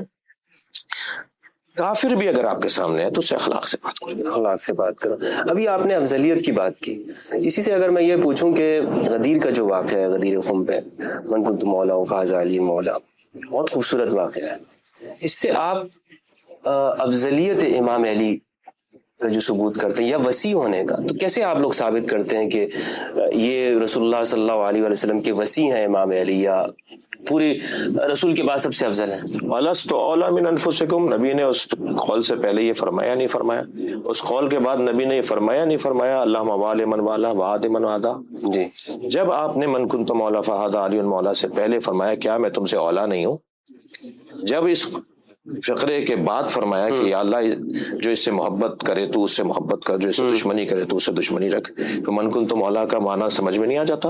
کافر بھی اگر آپ کے سامنے ہے تو اسے اخلاق سے بات کرو، اخلاق سے بات کرو. ابھی آپ نے افضلیت کی بات کی، اسی سے اگر میں یہ پوچھوں کہ غدیر کا جو واقعہ ہے، غدیر خم پہ من کنت مولا فاز علی مولا، بہت خوبصورت واقعہ ہے. اس سے آپ افضلیت امام علی کا جو ثبوت کرتے ہیں یا وسیع ہونے کا، تو کیسے آپ لوگ ثابت کرتے ہیں کہ یہ رسول اللہ صلی اللہ علیہ وسلم کے وسیع ہیں امام علی، یا پوری رسول کے بعد سب سے افضل ہیں؟ وَلَسْتُ أَوْلَىٰ مِنْ أَنفُسِكُمْ، نبی نے اس قول سے پہلے یہ فرمایا نہیں فرمایا، اس قول کے بعد نبی نے یہ فرمایا نہیں فرمایا اللہم والی من والا وعاد من عادا. جی جب آپ نے من کنت مولا فہذا علی مولا سے پہلے فرمایا کیا میں تم سے اولا نہیں ہوں؟ جب اس فقرے کے بعد فرمایا کہ یا اللہ جو اس سے محبت کرے تو اس سے محبت کر، جو اس سے دشمنی کرے تو اس سے دشمنی رکھ، تو من کنت مولا کا معنی سمجھ میں نہیں آ جاتا؟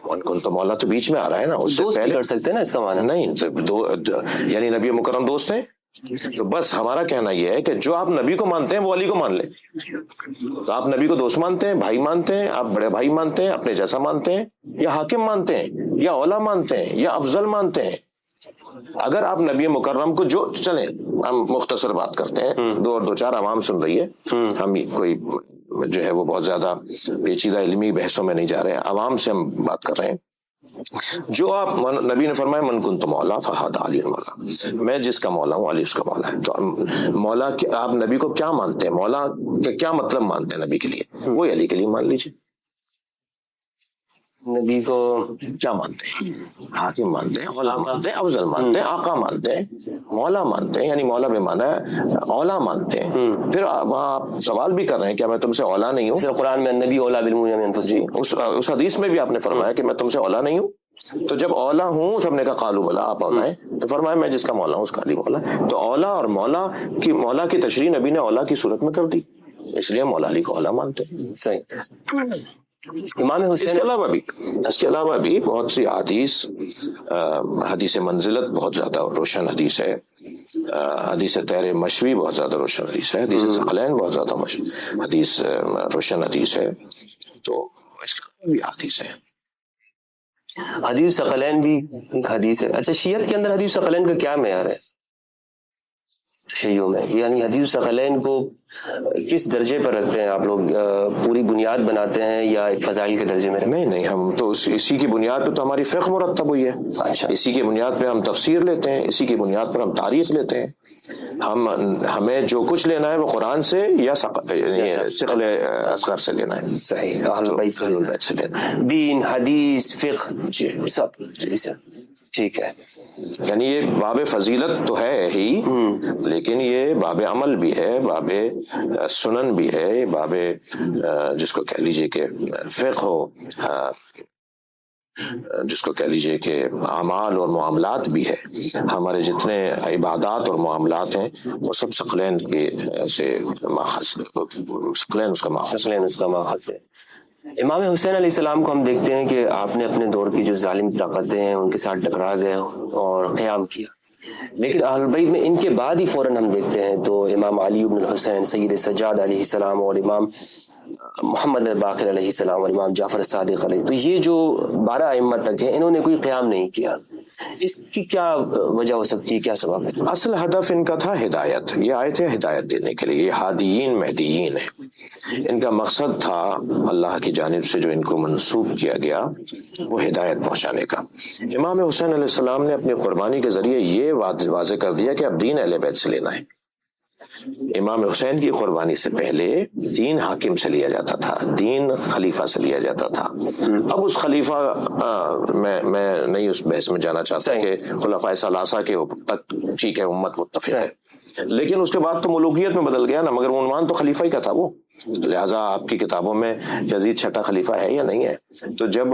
من کنت مولا تو بیچ میں آ رہا ہے نا، اس سے دوست پہلے کر سکتے ہیں نا اس کا معنی؟ نہیں، یعنی نبی مکرم دوست ہیں، تو بس ہمارا کہنا یہ ہے کہ جو آپ نبی کو مانتے ہیں وہ علی کو مان لیں. تو آپ نبی کو دوست مانتے ہیں, بھائی مانتے ہیں, آپ بڑے بھائی مانتے ہیں, اپنے جیسا مانتے ہیں, یا حاکم مانتے ہیں, یا اولا مانتے ہیں, یا افضل مانتے ہیں. اگر آپ نبی مکرم کو جو, چلیں ہم مختصر بات کرتے ہیں, دو چار عوام سن رہی ہے, ہم کوئی جو ہے وہ بہت زیادہ پیچیدہ علمی بحثوں میں نہیں جا رہے ہیں, عوام سے ہم بات کر رہے ہیں. جو آپ نبی نے فرمایا من کنت مولا فہذا علی مولا, میں جس کا مولا ہوں علی اس کا مولا ہے. تو مولا آپ نبی کو کیا مانتے ہیں, مولا کا کیا مطلب مانتے ہیں نبی کے لیے, وہی علی کے لیے مان لیجیے. نبی کو کیا مانتے ہیں, حاکم مانتے ہیں, اولا مانتے ہیں, افضل مانتے ہیں, آقا مانتے ہیں, مولا مانتے ہیں, یعنی مولا بے معنی ہے اولا مانتے ہیں. پھر وہاں آپ سوال بھی کر رہے ہیں کیا میں تم سے اولا نہیں ہوں؟ صرف قرآن میں نبی اولا بالمؤمنین من انفسہم, اس حدیث میں بھی آپ نے فرمایا کہ میں تم سے اولا نہیں ہوں. تو جب اولا ہوں, سب نے کہا قالوا بلا, آپ اولا ہیں, تو فرمایا میں جس کا مولا ہوں اس کا علی مولا. تو اولا اور مولا کی تشریح نبی نے اولا کی صورت میں کر دی, اس لیے مولا علی کو اولا مانتے ہیں. صحیح. امام اس حسین کے علاوہ بھی بہت سی حدیث منزلت بہت زیادہ روشن حدیث ہے, حدیث طیر مشوی بہت زیادہ روشن حدیث ہے, حدیث ثقلین بہت زیادہ روشن حدیث ہے. تو اس کے علاوہ بھی حدیث ہے. حدیث ثقلین بھی ایک حدیث ہے. اچھا, شیعت کے اندر حدیث ثقلین کا کیا معیار ہے تشیع میں؟ یعنی حدیث ثقلین کو کس درجے پر رکھتے ہیں آپ لوگ؟ پوری بنیاد بناتے ہیں یا ایک فضائل کے درجے میں رکھتے ہیں؟ نہیں, ہم تو اسی کی بنیاد پہ تو ہماری فقہ مرتب ہوئی ہے. اچھا, اسی کی بنیاد پہ ہم تفسیر لیتے ہیں, اسی کی بنیاد پر ہم تاریخ لیتے ہیں. ہمیں جو کچھ لینا ہے وہ قرآن سے یا ثقل اصغر سے لینا ہے. صحیح, اہل بیت سے لینا ہے. دین, حدیث, فقہ, جی سب. ٹھیک ہے. یعنی یہ باب فضیلت تو ہے ہی, لیکن یہ باب عمل بھی ہے, باب سنن بھی ہے, باب جس کو کہہ لیجئے کہ فقہ ہو, جس کو کہہ لیجئے کہ اعمال اور معاملات بھی ہے. ہمارے جتنے عبادات اور معاملات ہیں وہ سب ثقلین کے سے ماخذ, ثقلین اس کا ماخذ ہے. امام حسین علیہ السلام کو ہم دیکھتے ہیں کہ آپ نے اپنے دور کی جو ظالم طاقتیں ہیں ان کے ساتھ ٹکرا گئے اور قیام کیا, لیکن اہل بیت میں ان کے بعد ہی فوراً ہم دیکھتے ہیں تو امام علی بن الحسین, سید سجاد علیہ السلام, اور امام محمد باقر علیہ السلام, اور امام جعفر صادق علیہ, تو یہ جو 12 ائمہ تک ہیں انہوں نے کوئی قیام نہیں کیا. اس کی کیا وجہ ہو سکتی ہے, کیا سبب ہے؟ اصل ہدف ان کا تھا ہدایت. یہ آئے تھے ہدایت دینے کے لیے, یہ ہادیین مہدیین ہیں. ان کا مقصد تھا اللہ کی جانب سے جو ان کو منسوب کیا گیا وہ ہدایت پہنچانے کا. امام حسین علیہ السلام نے اپنی قربانی کے ذریعے یہ واضح کر دیا کہ اب دین اہل بیت سے لینا ہے. امام حسین کی قربانی سے پہلے دین حاکم سے لیا جاتا تھا, دین خلیفہ سے لیا جاتا تھا. اب اس خلیفہ میں نہیں اس بحث میں جانا چاہتا کہ خلفائے ثلاثہ کے تک ٹھیک ہے امت متفق ہے, لیکن اس کے بعد تو ملوکیت میں بدل گیا نا, مگر عنوان تو خلیفہ ہی کا تھا وہ. لہٰذا آپ کی کتابوں میں یزید چھٹا خلیفہ ہے یا نہیں ہے؟ تو جب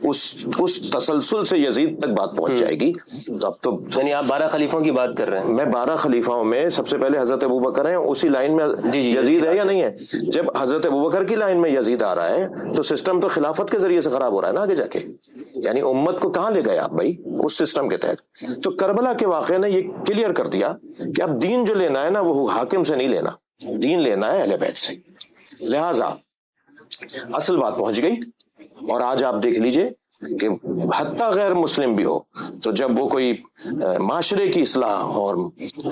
اس تسلسل سے یزید تک بات پہنچ جائے گی تو اب تو, یعنی آپ 12 خلیفوں کی بات کر رہے ہیں. میں 12 خلیفاؤں میں سب سے پہلے حضرت ابوبکر ہیں, اسی لائن میں یزید ہے یا نہیں ہے؟ جب حضرت ابوبکر کی لائن میں یزید آ رہا ہے تو سسٹم تو خلافت کے ذریعے سے خراب ہو رہا ہے نا آگے جا کے. یعنی امت کو کہاں لے گئے آپ بھائی اس سسٹم کے تحت؟ تو کربلا کے واقعے نے یہ کلیئر کر دیا کہ اب دین جو لینا ہے نا وہ حاکم سے نہیں لینا, دین لینا ہے اہل بیت سے. لہذا اصل بات پہنچ گئی. اور آج آپ دیکھ لیجئے کہ حتیٰ غیر مسلم بھی ہو تو جب وہ کوئی معاشرے کی اصلاح اور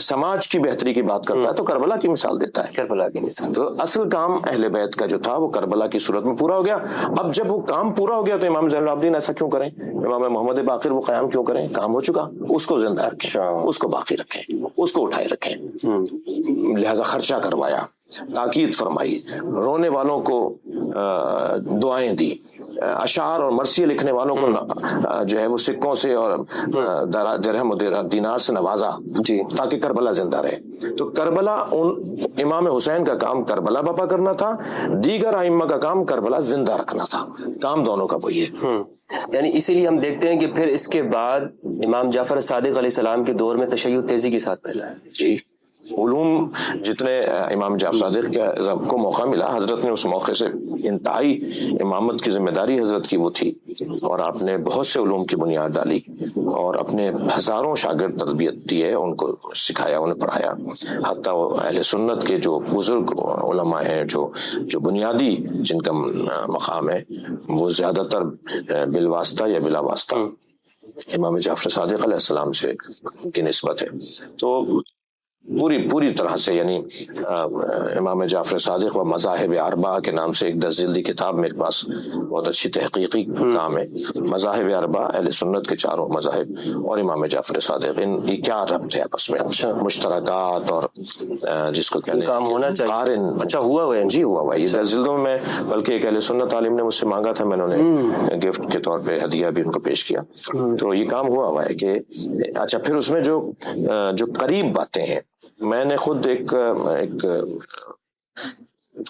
سماج کی بہتری کی بات کرتا ہے تو کربلا کی مثال دیتا ہے. کربلا کی مثال. تو اصل کام اہل بیت کا جو تھا وہ کربلا کی صورت میں پورا ہو گیا. اب جب وہ کام پورا ہو گیا تو امام زین العابدین ایسا کیوں کریں, امام محمد باقر وہ قیام کیوں کریں؟ کام ہو چکا, اس کو زندہ رکھیں, اس کو باقی رکھیں, اس کو اٹھائے رکھیں. لہذا خرچہ کروایا, تاکید فرمائی, رونے والوں کو دعائیں دی, اشعار اور مرثیے لکھنے والوں کو جو ہے وہ سکوں سے اور درہم و دینار سے نوازا تاکہ کربلا زندہ رہے. تو کربلا امام حسین کا کام کربلا بپا کرنا تھا, دیگر ائمہ کا کام کربلا زندہ رکھنا تھا. کام دونوں کا وہی ہے. یعنی اسی لیے ہم دیکھتے ہیں کہ پھر اس کے بعد امام جعفر صادق علیہ السلام کے دور میں تشیع تیزی کے ساتھ پھیلا ہے. جی علوم جتنے امام جعفر صادق کو موقع ملا، حضرت نے اس موقع سے انتہائی امامت کی ذمہ داری حضرت کی وہ تھی، اور آپ نے بہت سے علوم کی بنیاد ڈالی اور اپنے ہزاروں شاگرد تربیت دی ہے، ان کو سکھایا، انہیں پڑھایا، حتیٰ وہ اہل سنت کے جو بزرگ علماء ہیں جو بنیادی جن کا مقام ہے، وہ زیادہ تر بالواسطہ یا بلا واسطہ امام جعفر صادق علیہ السلام سے کی نسبت ہے۔ تو پوری طرح سے یعنی امام جعفر صادق و مذاہب اربعہ کے نام سے ایک 10 جلدی کتاب میرے پاس بہت اچھی تحقیقی کام ہے، مذاہب اربعہ، اہل سنت کے چاروں مذاہب اور امام جعفر صادق، ان یہ کیا ربط ہے آپس میں، مشترکات اور جس کو کہتے ہیں کام ہونا چاہیے۔ قارن اچھا ہوا ہے جی، ہوا ہوا یہ 10 جلدوں میں، بلکہ ایک اہل سنت عالم نے مجھ سے مانگا تھا، میں نے انہیں گفٹ کے طور پہ ہدیہ بھی ان کو پیش کیا، تو یہ کام ہوا ہوا ہے کہ اچھا پھر اس میں جو قریب باتیں ہیں، میں نے خود ایک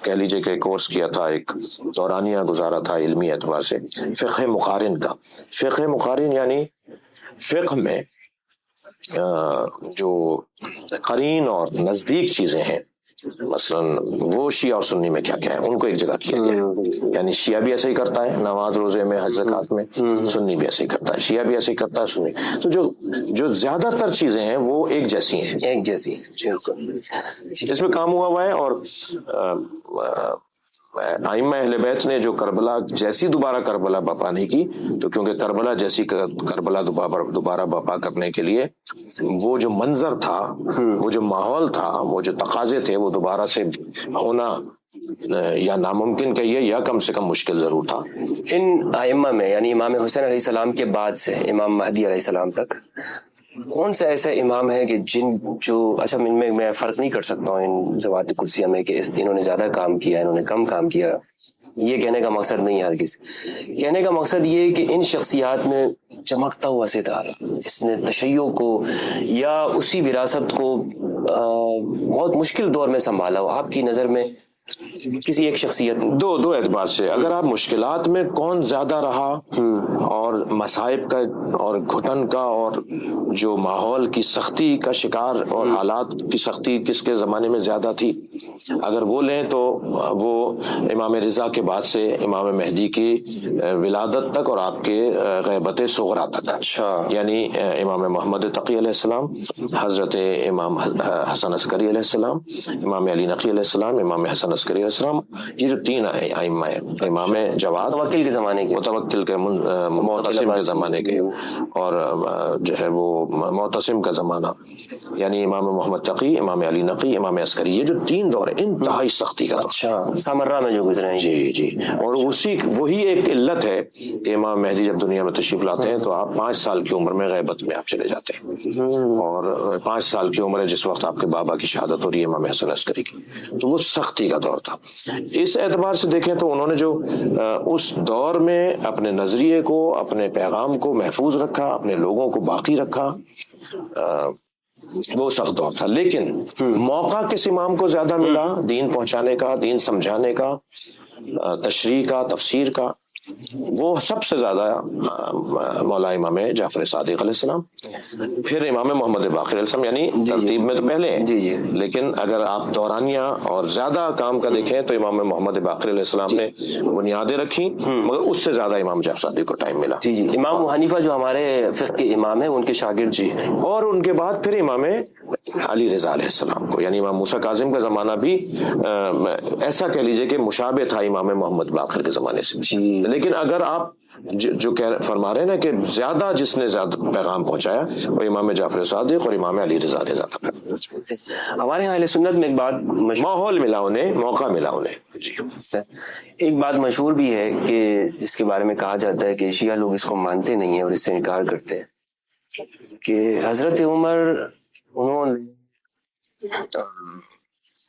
کہہ لیجئے کہ کورس کیا تھا، ایک دورانیہ گزارا تھا علمی اعتبار سے فقہ مقارن کا۔ فقہ مقارن یعنی فقہ میں جو قرین اور نزدیک چیزیں ہیں، مثلا وہ شیعہ اور سنی میں کیا ہے، ان کو ایک جگہ کیا گیا ہے، یعنی شیعہ بھی ایسے ہی کرتا ہے نماز روزے میں حج زکات میں، سنی بھی ایسے ہی کرتا ہے، شیعہ بھی ایسے ہی کرتا ہے، سنی، تو جو زیادہ تر چیزیں ہیں وہ ایک جیسی ہیں، ایک جیسی۔ اس میں کام ہوا ہے، اور ائمہ اہل بیت نے جو کربلا جیسی دوبارہ کربلا برپا نہیں کی، تو کیونکہ کربلا جیسی کربلا دوبارہ برپا کرنے کے لیے وہ جو منظر تھا، وہ جو ماحول تھا، وہ جو تقاضے تھے، وہ دوبارہ سے ہونا یا ناممکن کہیے یا کم سے کم مشکل ضرور تھا۔ ان ائمہ میں یعنی امام حسین علیہ السلام کے بعد سے امام مہدی علیہ السلام تک کون سا ایسا امام ہے کہ جو اچھا میں فرق نہیں کر سکتا ہوں ان ذوات قدسیہ میں کہ انہوں نے زیادہ کام کیا، انہوں نے کم کام کیا، یہ کہنے کا مقصد نہیں ہے ہرگز۔ کہنے کا مقصد یہ ہے کہ ان شخصیات میں چمکتا ہوا ستارہ جس نے تشیع کو یا اسی وراثت کو بہت مشکل دور میں سنبھالا ہو، آپ کی نظر میں کسی ایک شخصیت دو اعتبار سے، اگر آپ مشکلات میں کون زیادہ رہا اور مصائب کا اور گھٹن کا اور جو ماحول کی سختی کا شکار اور حالات کی سختی کس کے زمانے میں زیادہ تھی، اگر وہ لیں تو وہ امام رضا کے بعد سے امام مہدی کی ولادت تک اور آپ کے غیبت صغریٰ تک، یعنی امام محمد تقی علیہ السلام، حضرت امام حسن عسکری علیہ السلام، امام علی نقی علیہ السلام، امام حسن عسکری علیہ السلام، یہ جو 3 ائمہ ہیں، امام جواد متوکل کے زمانے کے، متوکل کے معتصم کے زمانے کے، اور جو ہے وہ معتصم کا زمانہ، یعنی امام محمد تقی، امام علی نقی، امام عسکری، یہ جو 3 دور ہیں انتہائی سختی کا دور۔ اچھا سامرہ میں جو گزرے ہیں، جی، اور وہی ایک علت ہے کہ امام مہدی جب دنیا میں تشریف لاتے ہیں تو آپ 5 سال کی عمر میں غیبت میں آپ چلے جاتے ہیں، اور 5 سال کی عمر ہے جس وقت آپ کے بابا کی شہادت ہو رہی ہے امام حسن عسکری کی، تو وہ سختی کا دور تھا۔ اس اعتبار سے دیکھیں تو انہوں نے جو اس دور میں اپنے نظریے کو، اپنے پیغام کو محفوظ رکھا، اپنے لوگوں کو باقی رکھا، وہ سخت دور تھا، لیکن موقع کس امام کو زیادہ ملا دین پہنچانے کا، دین سمجھانے کا، تشریح کا، تفسیر کا؟ وہ سب سے زیادہ مولا امام جعفر صادق علیہ السلام، پھر امام محمد باقر علیہ السلام، یعنی ترتیب میں تو پہلے ہیں، لیکن اگر آپ دورانیہ اور زیادہ کام کا دیکھیں تو امام محمد باقر علیہ السلام نے بنیادیں رکھی، مگر اس سے زیادہ امام جعفر صادق کو ٹائم ملا۔ امام ابو حنیفہ جو ہمارے فقہ کے امام ہیں، ان کے شاگرد، اور ان کے بعد پھر امام علی رضا علیہ السلام کو، یعنی امام موسیٰ کاظم کا زمانہ بھی ایسا کہہ لیجئے کہ مشابہ تھا امام محمد باقر کے زمانے سے، لیکن اگر آپ جو فرما رہے ہیں نا کہ زیادہ جس نے زیادہ پیغام پہنچایا وہ امام جعفر صادق اور امام علی رضا علیہ السلام۔ ہمارے یہاں اہل سنت میں ایک بات ماحول ملا انہیں، موقع ملا انہیں۔ ایک بات مشہور بھی ہے کہ جس کے بارے میں کہا جاتا ہے کہ شیعہ لوگ اس کو مانتے نہیں ہیں اور اس سے انکار کرتے ہیں کہ حضرت عمر انہوں نے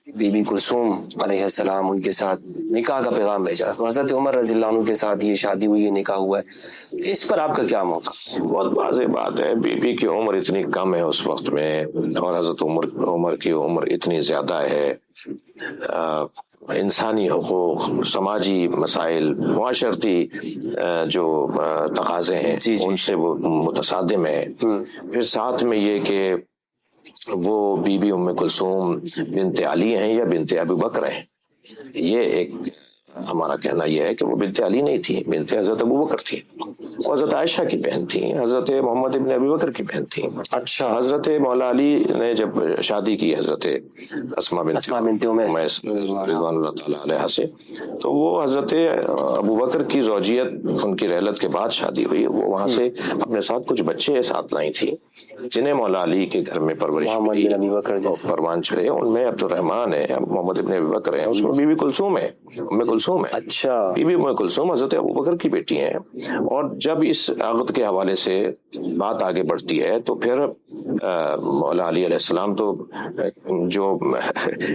بی بی کلثوم علیہ السلام ان کے ساتھ نکاح کا پیغام بھیجا، تو حضرت عمر رضی اللہ عنہ کے ساتھ یہ شادی ہوئی، یہ نکاح ہوا ہے، اس پر آپ کا کیا موقع؟ بہت واضح بات ہے، بی بی کی عمر اتنی کم ہے اس وقت میں، اور حضرت عمر کی عمر اتنی زیادہ ہے، انسانی حقوق، سماجی مسائل، معاشرتی جو تقاضے ہیں ان سے وہ متصادم ہے، پھر ساتھ میں یہ کہ وہ بی بی ام کلثوم بنت علی ہیں یا بنت ابو بکر ہیں. یہ ایک ہمارا کہنا یہ ہے کہ وہ بنت علی نہیں تھی، بنت حضرت ابو بکر تھی. وہ حضرت عائشہ کی بہن تھی، حضرت محمد ابن ابی بکر کی بہن تھی. اچھا. حضرت مولا علی نے جب شادی کی حضرت اسماء بنت امیس رضوان اللہ تعالیٰ علیہ سے، تو وہ حضرت ابو بکر کی زوجیت ان کی رحلت کے بعد شادی ہوئی. وہ وہاں سے اپنے ساتھ کچھ بچے ساتھ لائی تھی جنہیں مولا علی کے گھر میں پرورش ملی، پروان چڑھے. ان میں عبد الرحمن ہے، محمد ابن ابی بکر ہیں، اس میں بی بی کلثوم ہے، ام کلثوم ہے. اچھا. بی بی ام کلثوم حضرت ابو بکر کی بیٹی ہیں. اور جب اس عقد کے حوالے سے بات آگے بڑھتی ہے تو پھر مولا علی علیہ السلام تو جو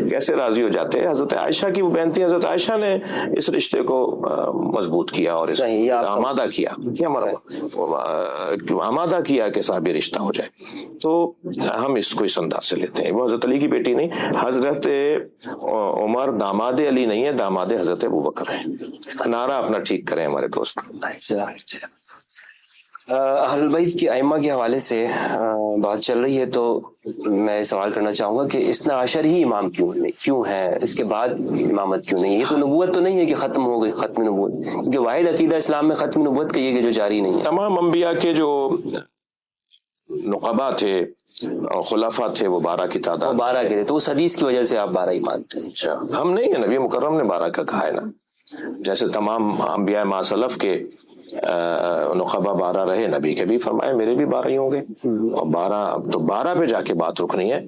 کیسے راضی ہو جاتے ہیں. حضرت عائشہ کی وہ بہن تھی، حضرت عائشہ نے اس رشتے کو مضبوط کیا اور اس آمادہ کیا، آمادہ کیا کہ صاحب رشتہ ہو جائے. تو ہم اس کو اس انداز سے لیتے ہیں. وہ حضرت علی کی بیٹی نہیں، حضرت عمر داماد علی نہیں ہے، داماد حضرت ابو بکر ہے. نعرہ اپنا ٹھیک کریں ہمارے دوست. اچھا. اہل بیت کے ائمہ کے حوالے سے بات چل رہی ہے تو میں سوال کرنا چاہوں گا کہ اثنا عشر ہی امام کیوں ہے؟ اس کے بعد امامت کیوں نہیں؟ یہ تو نبوت تو نہیں ہے کہ ختم ہو گئی ختم نبوت، کیونکہ واحد عقیدہ اسلام میں ختم نبوت کا یہ کہ جو جاری نہیں ہے. تمام انبیاء کے جو نقبا تھے اور خلفاء تھے وہ 12 کی تعداد، 12 کے تھے، تو اس حدیث کی وجہ سے آپ 12 ہی مانتے ہیں. اچھا، ہم نہیں ہیں، نبی مکرم نے 12 کا کہا ہے نا. جیسے تمام انبیاء ما سلف کے نقبہ 12 رہے، نبی کے بھی فرمائے میرے بھی 12 ہی ہوں گے. اور 12 پہ جا کے بات رکنی ہے.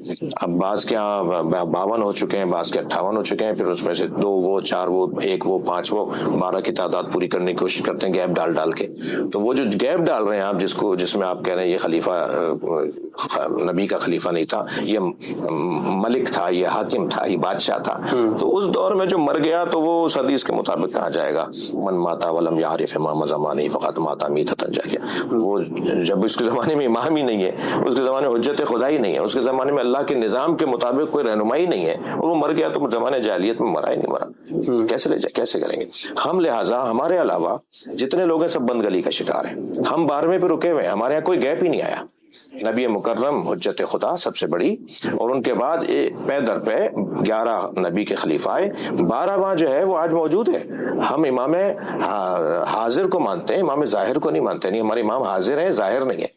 اب بعض کے 52 ہو چکے ہیں، بعض کے 58 ہو چکے ہیں، پھر اس میں سے 2 وہ 4 وہ 1 وہ 5 وہ 12 کی تعداد پوری کرنے کی کوشش کرتے ہیں گیپ ڈال کے. تو وہ جو گیپ ڈال رہے ہیں آپ، جس میں آپ کہہ رہے ہیں یہ خلیفہ نبی کا خلیفہ نہیں تھا، یہ ملک تھا، یہ حاکم تھا، یہ بادشاہ تھا، تو اس دور میں جو مر گیا تو وہ اس حدیث کے مطابق کہا جائے گا من ماتا ولم یعرف امام زمانی فقط ماتا میتۃ جاہلیہ. وہ جب اس کے زمانے میں امام ہی نہیں ہے، اس کے زمانے میں حجت خدا ہی نہیں ہے، اس کے زمانے میں اللہ کے نظام کے مطابق کوئی رہنمائی نہیں ہے، اور وہ مر گیا تو زمانے جاہلیت میں مرا ہی نہیں مرا. کیسے کریں گے ہم؟ لہٰذا ہمارے علاوہ جتنے لوگ ہیں سب بند گلی کا شکار ہیں. ہم 12ویں پہ رکے ہوئے ہیں، ہمارے یہاں کوئی گیپ ہی نہیں آیا. نبی مکرم حجت خدا سب سے بڑی، اور ان کے بعد پے در پہ 11 نبی کے خلیفہ آئے. 12واں جو ہے وہ آج موجود ہے. ہم امام حاضر کو مانتے ہیں، امام ظاہر کو نہیں مانتے. نہیں، ہمارے امام حاضر ہیں، ظاہر نہیں ہے.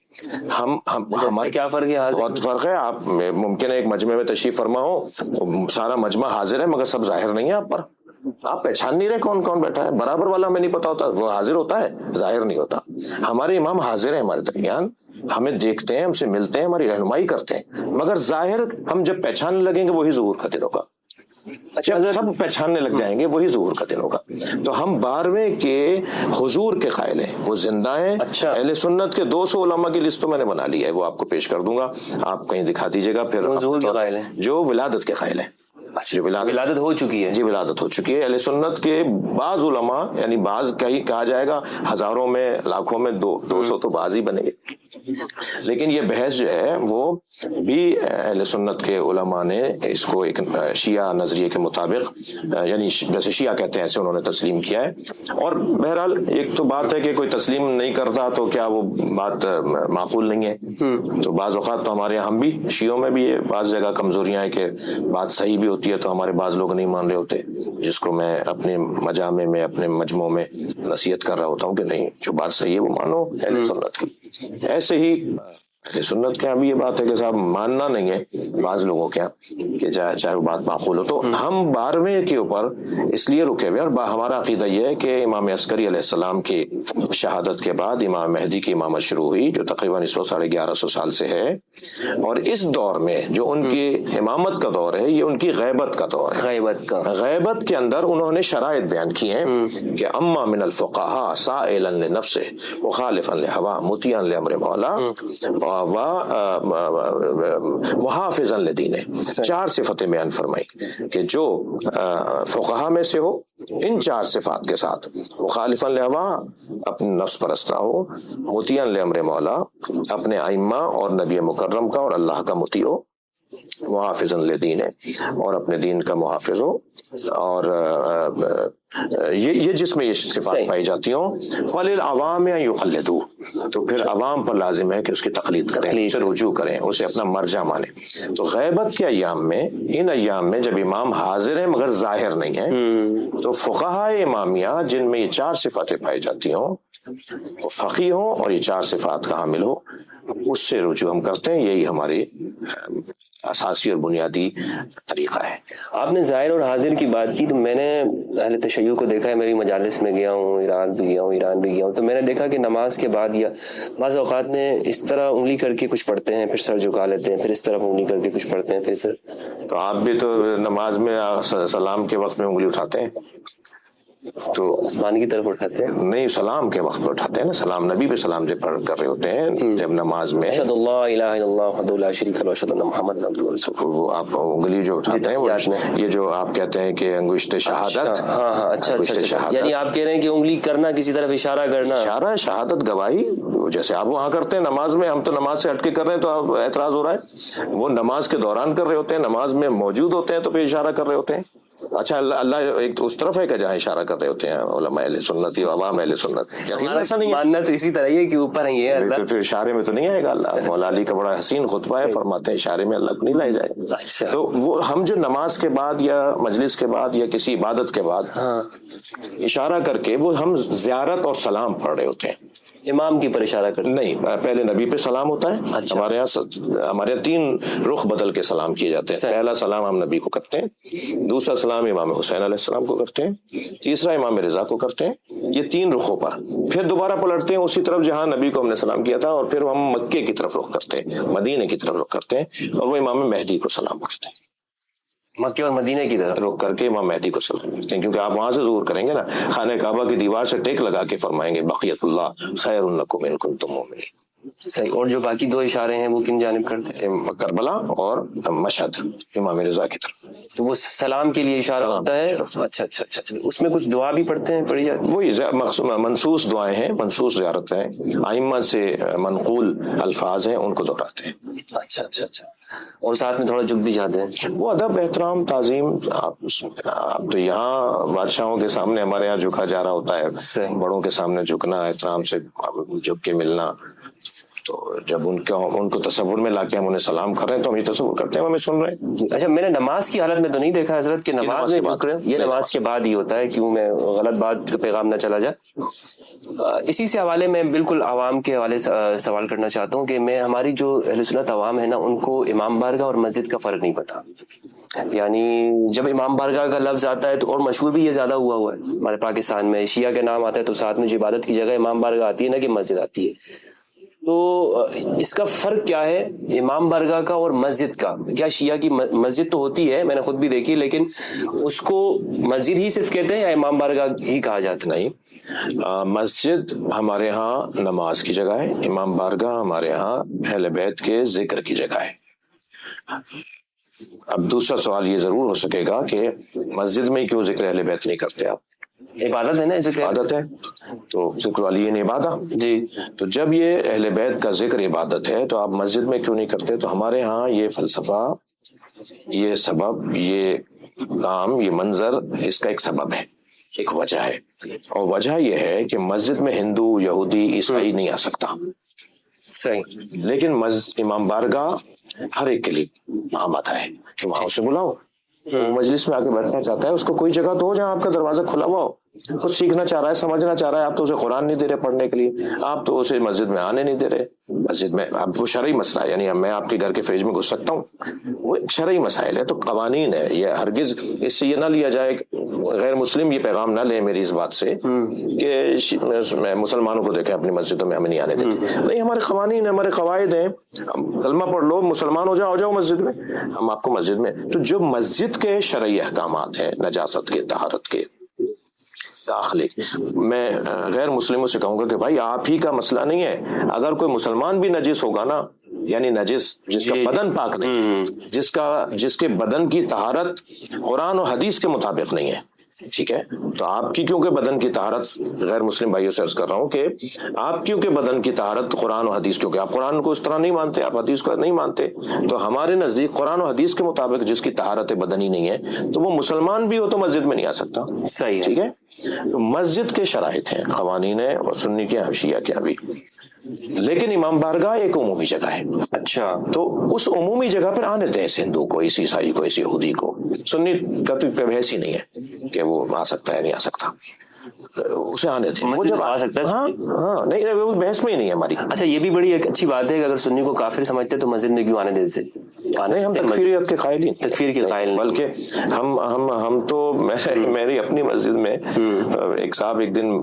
ہمارے کیا فرق ہے؟ بہت فرق ہے. آپ ممکن ہے ایک مجمع میں تشریف فرما ہو، سارا مجمع حاضر ہے مگر سب ظاہر نہیں ہے آپ پر. آپ پہچان نہیں رہے کون کون بیٹھا ہے. برابر والا ہمیں نہیں پتا ہوتا، وہ حاضر ہوتا ہے، ظاہر نہیں ہوتا. ہمارے امام حاضر ہیں ہمارے درمیان، ہمیں دیکھتے ہیں، ہم سے ملتے ہیں، ہماری رہنمائی کرتے ہیں، مگر ظاہر ہم جب پہچاننے لگیں گے وہی ظہور کا دن ہوگا. جب سب پہچاننے لگ جائیں گے وہی ظہور کا دن ہوگا. تو ہم 12ویں کے حضور کے قائل ہیں، وہ زندہ ہیں. اہل سنت کے 200 علماء کی لسٹ تو میں نے بنا لی ہے، وہ آپ کو پیش کر دوں گا، آپ کہیں دکھا دیجیے گا. پھر جو ولادت کے قائل ہیں، ولادت ہو چکی ہے. جی ولادت ہو چکی ہے. اہل سنت کے بعض علماء، یعنی بعض کہا جائے گا ہزاروں میں لاکھوں میں 200 تو بعض ہی بنے گے. لیکن یہ بحث جو ہے وہ بھی اہل سنت کے علماء نے اس کو ایک شیعہ نظریے کے مطابق، یعنی جیسے شیعہ کہتے ہیں ایسے انہوں نے تسلیم کیا ہے. اور بہرحال ایک تو بات ہے کہ کوئی تسلیم نہیں کرتا تو کیا وہ بات معقول نہیں ہے. تو بعض اوقات تو ہمارے ہم بھی شیعوں میں بھی یہ بعض جگہ کمزوریاں ہیں کہ بات صحیح بھی ہوتی ہے تو ہمارے بعض لوگ نہیں مان رہے ہوتے، جس کو میں اپنے مجامع میں اپنے مجموعوں میں نصیحت کر رہا ہوتا ہوں کہ نہیں، جو بات صحیح ہے وہ مانو اہل سنت کی. ایسے ہی اہل سنت کے یہاں بھی یہ بات ہے کہ صاحب ماننا نہیں ہے بعض لوگوں کے یہاں کہ چاہے وہ بات معقول ہو. تو ہم 12ویں کے اوپر اس لیے رکے ہوئے، اور ہمارا عقیدہ یہ ہے کہ امام عسکری علیہ السلام کی شہادت کے بعد امام مہدی کی امامت شروع ہوئی، جو تقریباً 1150 سال سے ہے. اور اس دور میں جو ان کی امامت کا دور ہے یہ ان کی غیبت کا دور ہے. غیبت کے اندر انہوں نے شرائط بیان کی ہیں کہ اما من الفقہاء سائلا لنفسہ مخالفا لہوا مطیعا لامر مولا محافظا لدینہ. 4 صفتیں بیان فرمائی کہ جو فقہا میں سے ہو ان 4 صفات کے ساتھ، مخالفا لہوا اپنے نفس پرست نہ ہو، مطیعا لامر مولا اپنے ائمہ اور نبی مکرم کا اور اللہ کا مطیع ہو، محافظن لدین ہے، اور اپنے دین کا محافظ ہو، اور یہ جس میں یہ صفات پائی جاتی ہوں، فَلِلْعَوَامِ أَن يُقَلِّدُوهُ، تو پھر عوام پر لازم ہے کہ اس کی تقلید کریں، اسے رجوع کریں، اسے اپنا مرجع مانیں۔ تو غیبت کے ایام میں، ان ایام میں جب امام حاضر ہیں مگر ظاہر نہیں ہے، تو فقہاء امامیہ جن میں یہ 4 صفاتیں پائی جاتی ہوں، وہ فقیہ ہوں اور یہ 4 صفات کا حامل ہو، اس سے رجوع ہم کرتے ہیں۔ یہی ہماری اساسی اور بنیادی طریقہ ہے۔ آپ نے ظاہر اور حاضر کی بات کی، تو میں نے اہل تشیع کو دیکھا ہے، میں بھی مجالس میں گیا ہوں، ایران بھی گیا ہوں، تو میں نے دیکھا کہ نماز کے بعد یا بعض اوقات میں اس طرح انگلی کر کے کچھ پڑھتے ہیں، پھر سر جھکا لیتے ہیں، پھر اس طرف انگلی کر کے کچھ پڑھتے ہیں، پھر سر۔ تو آپ بھی تو نماز میں سلام کے وقت میں انگلی اٹھاتے ہیں، تو آسمان کی طرف اٹھاتے ہیں؟ نہیں، سلام کے وقت پہ اٹھاتے ہیں نا، سلام نبی پہ سلام جب پڑھ کر رہے ہوتے ہیں جب نماز میں، اشہد اللہ الہ الا اللہ وحدہ لا شریک لہ واشہد ان محمد عبدہ ورسولہ، وہ آپ انگلی جو اٹھاتے ہیں، وہ یہ جو آپ کہتے ہیں کہ انگشت شہادت، ہاں اچھا، یعنی آپ کہہ رہے ہیں کہ انگلی کرنا، کسی طرف اشارہ کرنا، اشارہ شہادت گواہی، جیسے آپ وہاں کرتے ہیں نماز میں، ہم تو نماز سے ہٹ کے کر رہے ہیں تو آپ اعتراض ہو رہا ہے، وہ نماز کے دوران کر رہے ہوتے ہیں، نماز میں موجود ہوتے ہیں تو پھر اشارہ کر رہے ہوتے ہیں۔ اچھا، اللہ ایک اس طرف ہے کہ جہاں اشارہ کر رہے ہوتے ہیں علماء اہل سنت و عوام اہل سنت، یقیناً ایسا نہیں ہے، ماننا تو اسی طرح ہی ہے کہ اوپر ہی ہے اللہ، تو پھر اشارے میں تو نہیں آئے گا اللہ۔ مولا علی کا بڑا حسین خطبہ ہے، فرماتے ہیں اشارے میں اللہ کو نہیں لائے جائے۔ تو وہ ہم جو نماز کے بعد یا مجلس کے بعد یا کسی عبادت کے بعد اشارہ کر کے، وہ ہم زیارت اور سلام پڑھ رہے ہوتے ہیں، امام کی پر اشارہ کرتے نہیں، پہلے نبی پہ سلام ہوتا ہے۔ ہمارے یہاں 3 رخ بدل کے سلام کیے جاتے ہیں۔ پہلا سلام ہم نبی کو کرتے ہیں، دوسرا سلام امام حسین علیہ السلام کو کرتے ہیں، تیسرا امام رضا کو کرتے ہیں، یہ 3 رخوں پر، پھر دوبارہ پلٹتے ہیں اسی طرف جہاں نبی کو ہم نے سلام کیا تھا، اور پھر ہم مکے کی طرف رخ کرتے ہیں، مدینے کی طرف رخ کرتے ہیں، اور وہ امام مہدی کو سلام کرتے ہیں، مکے اور مدینے کی طرف رخ کر کے امام مہدی کو سلام کرتے ہیں، کیونکہ آپ وہاں سے ظہور کریں گے نا، خانہ کعبہ کی دیوار سے ٹیک لگا کے فرمائیں گے بقیت اللہ خیر لکم ان کنتم مؤمنین۔ صحیح۔ اور جو باقی 2 اشارے ہیں وہ کن جانب کرتے ہیں؟ کربلا اور مشہد، امام رضا کی طرف، تو وہ سلام کے لیے اشارہ ہوتا ہے۔ اچھا، اس میں کچھ دعا بھی پڑھتے ہیں، پڑھی جاتی؟ وہی منصوص دعائیں ہیں، منصوص زیارت ہیں، ائمہ سے منقول الفاظ ہیں، ان کو دہراتے ہیں۔ اچھا، اور ساتھ میں تھوڑا جھک بھی جاتے ہیں، وہ ادب، احترام، تعظیم۔ آپ تو یہاں بادشاہوں کے سامنے، ہمارے یہاں جھکا جا رہا ہوتا ہے، بڑوں کے سامنے جھکنا، احترام سے جھک کے ملنا، تو جب ان کو تصور میں لا کے ہم انہیں سلام کر رہے ہیں تو ہم یہ تصور کرتے ہیں ہمیں سن رہے ہیں۔ اچھا، میں نے نماز کی حالت میں تو نہیں دیکھا حضرت کہ نماز میں جھک رہے ہیں، یہ نماز کے بعد ہی ہوتا ہے، کیوں میں غلط بات کا پیغام نہ چلا جائے۔ اسی سے حوالے میں بالکل عوام کے حوالے سوال کرنا چاہتا ہوں کہ ہماری جو اہل سنت عوام ہے نا، ان کو امام بارگاہ اور مسجد کا فرق نہیں پتا، یعنی جب امام بارگاہ کا لفظ آتا ہے تو، اور مشہور بھی یہ زیادہ ہوا ہے ہمارے پاکستان میں، شیعہ کے نام آتا ہے تو ساتھ میں جو عبادت کی جگہ امام بارگاہ آتی ہے نا کہ مسجد آتی ہے، تو اس کا فرق کیا ہے امام بارگاہ کا اور مسجد کا؟ کیا شیعہ کی مسجد تو ہوتی ہے، میں نے خود بھی دیکھی، لیکن اس کو مسجد ہی صرف کہتے ہیں یا امام بارگاہ ہی کہا جاتا ہے؟ نہیں، مسجد ہمارے ہاں نماز کی جگہ ہے، امام بارگاہ ہمارے ہاں اہل بیت کے ذکر کی جگہ ہے۔ اب دوسرا سوال یہ ضرور ہو سکے گا کہ مسجد میں کیوں ذکر اہل بیت نہیں کرتے آپ؟ عبادت ہے نا، ذکر عبادت ہے، تو ذکر علی عبادت جی، تو جب یہ اہل بیت کا ذکر عبادت ہے تو آپ مسجد میں کیوں نہیں کرتے؟ تو ہمارے ہاں یہ فلسفہ، یہ سبب، یہ کام، یہ منظر، اس کا ایک سبب ہے، ایک وجہ ہے، اور وجہ یہ ہے کہ مسجد میں ہندو، یہودی، عیسائی نہیں آ سکتا، صحیح، لیکن امام بارگاہ ہر ایک کے لیے آمادہ ہے کہ وہاں اسے بلاؤ، وہ مجلس میں آ کے بیٹھنا چاہتا ہے، اس کو کوئی جگہ تو ہو جہاں آپ کا دروازہ کھلا ہوا ہو، کچھ سیکھنا چاہ رہا ہے، سمجھنا چاہ رہا ہے، آپ تو اسے قرآن نہیں دے رہے پڑھنے کے لیے، آپ تو اسے مسجد میں آنے نہیں دے رہے، مسجد میں اب وہ شرعی مسئلہ ہے، یعنی میں آپ کے گھر کے فریج میں گھس سکتا ہوں، وہ ایک شرعی مسائل ہے، تو قوانین ہے، یہ ہرگز اس سے یہ نہ لیا جائے، غیر مسلم یہ پیغام نہ لیں میری اس بات سے کہ مسلمانوں کو دیکھیں اپنی مسجدوں میں ہمیں نہیں آنے دیتے، نہیں، ہمارے قوانین ہیں، ہمارے قواعد ہیں، کلمہ پڑھ لو، مسلمان ہو جاؤ مسجد میں، ہم آپ کو مسجد میں، تو جو مسجد کے شرعی احکامات ہیں، نجاست کے، طہارت کے، داخلے، میں غیر مسلموں سے کہوں گا کہ بھائی آپ ہی کا مسئلہ نہیں ہے، اگر کوئی مسلمان بھی نجس ہوگا نا، یعنی نجس جس کا بدن پاک نہیں ہے، جس کے بدن کی طہارت قرآن و حدیث کے مطابق نہیں ہے، ٹھیک ہے. تو آپ کی کیونکہ بدن کی طہارت, غیر مسلم بھائیوں سے عرض کر رہا ہوں کہ آپ کیونکہ بدن کی طہارت قرآن و حدیث, کیونکہ آپ قرآن کو اس طرح نہیں مانتے, آپ حدیث کو نہیں مانتے, تو ہمارے نزدیک قرآن و حدیث کے مطابق جس کی طہارت بدنی نہیں ہے تو وہ مسلمان بھی ہو تو مسجد میں نہیں آ سکتا. صحیح ہے. ٹھیک ہے. تو مسجد کے شرائط ہیں, قوانین ہیں, اور سنی کے حبشیہ کے ابھی, لیکن امام بارگاہ ایک عمومی جگہ ہے. اچھا, تو اس عمومی جگہ پر آنے دیں اس ہندو کو, اس عیسائی کو, اس یہودی کو. سنی کا تو بحث ہی نہیں ہے کہ وہ آ سکتا ہے نہیں آ سکتا, اسے آنے دیں. وہ جب آ سکتا ہے. ہاں نہیں, وہ بحث میں ہی نہیں ہے ہماری. اچھا, یہ بھی بڑی ایک اچھی بات ہے کہ اگر سنی کو کافر سمجھتے تو مسجد میں کیوں آنے دیتے؟ نہیں, ہم تکفیریت کے قائل ہی نہیں, تکفیر کے قائل نہیں, بلکہ ہم تو میری اپنی مسجد میں ایک صاحب, ایک دن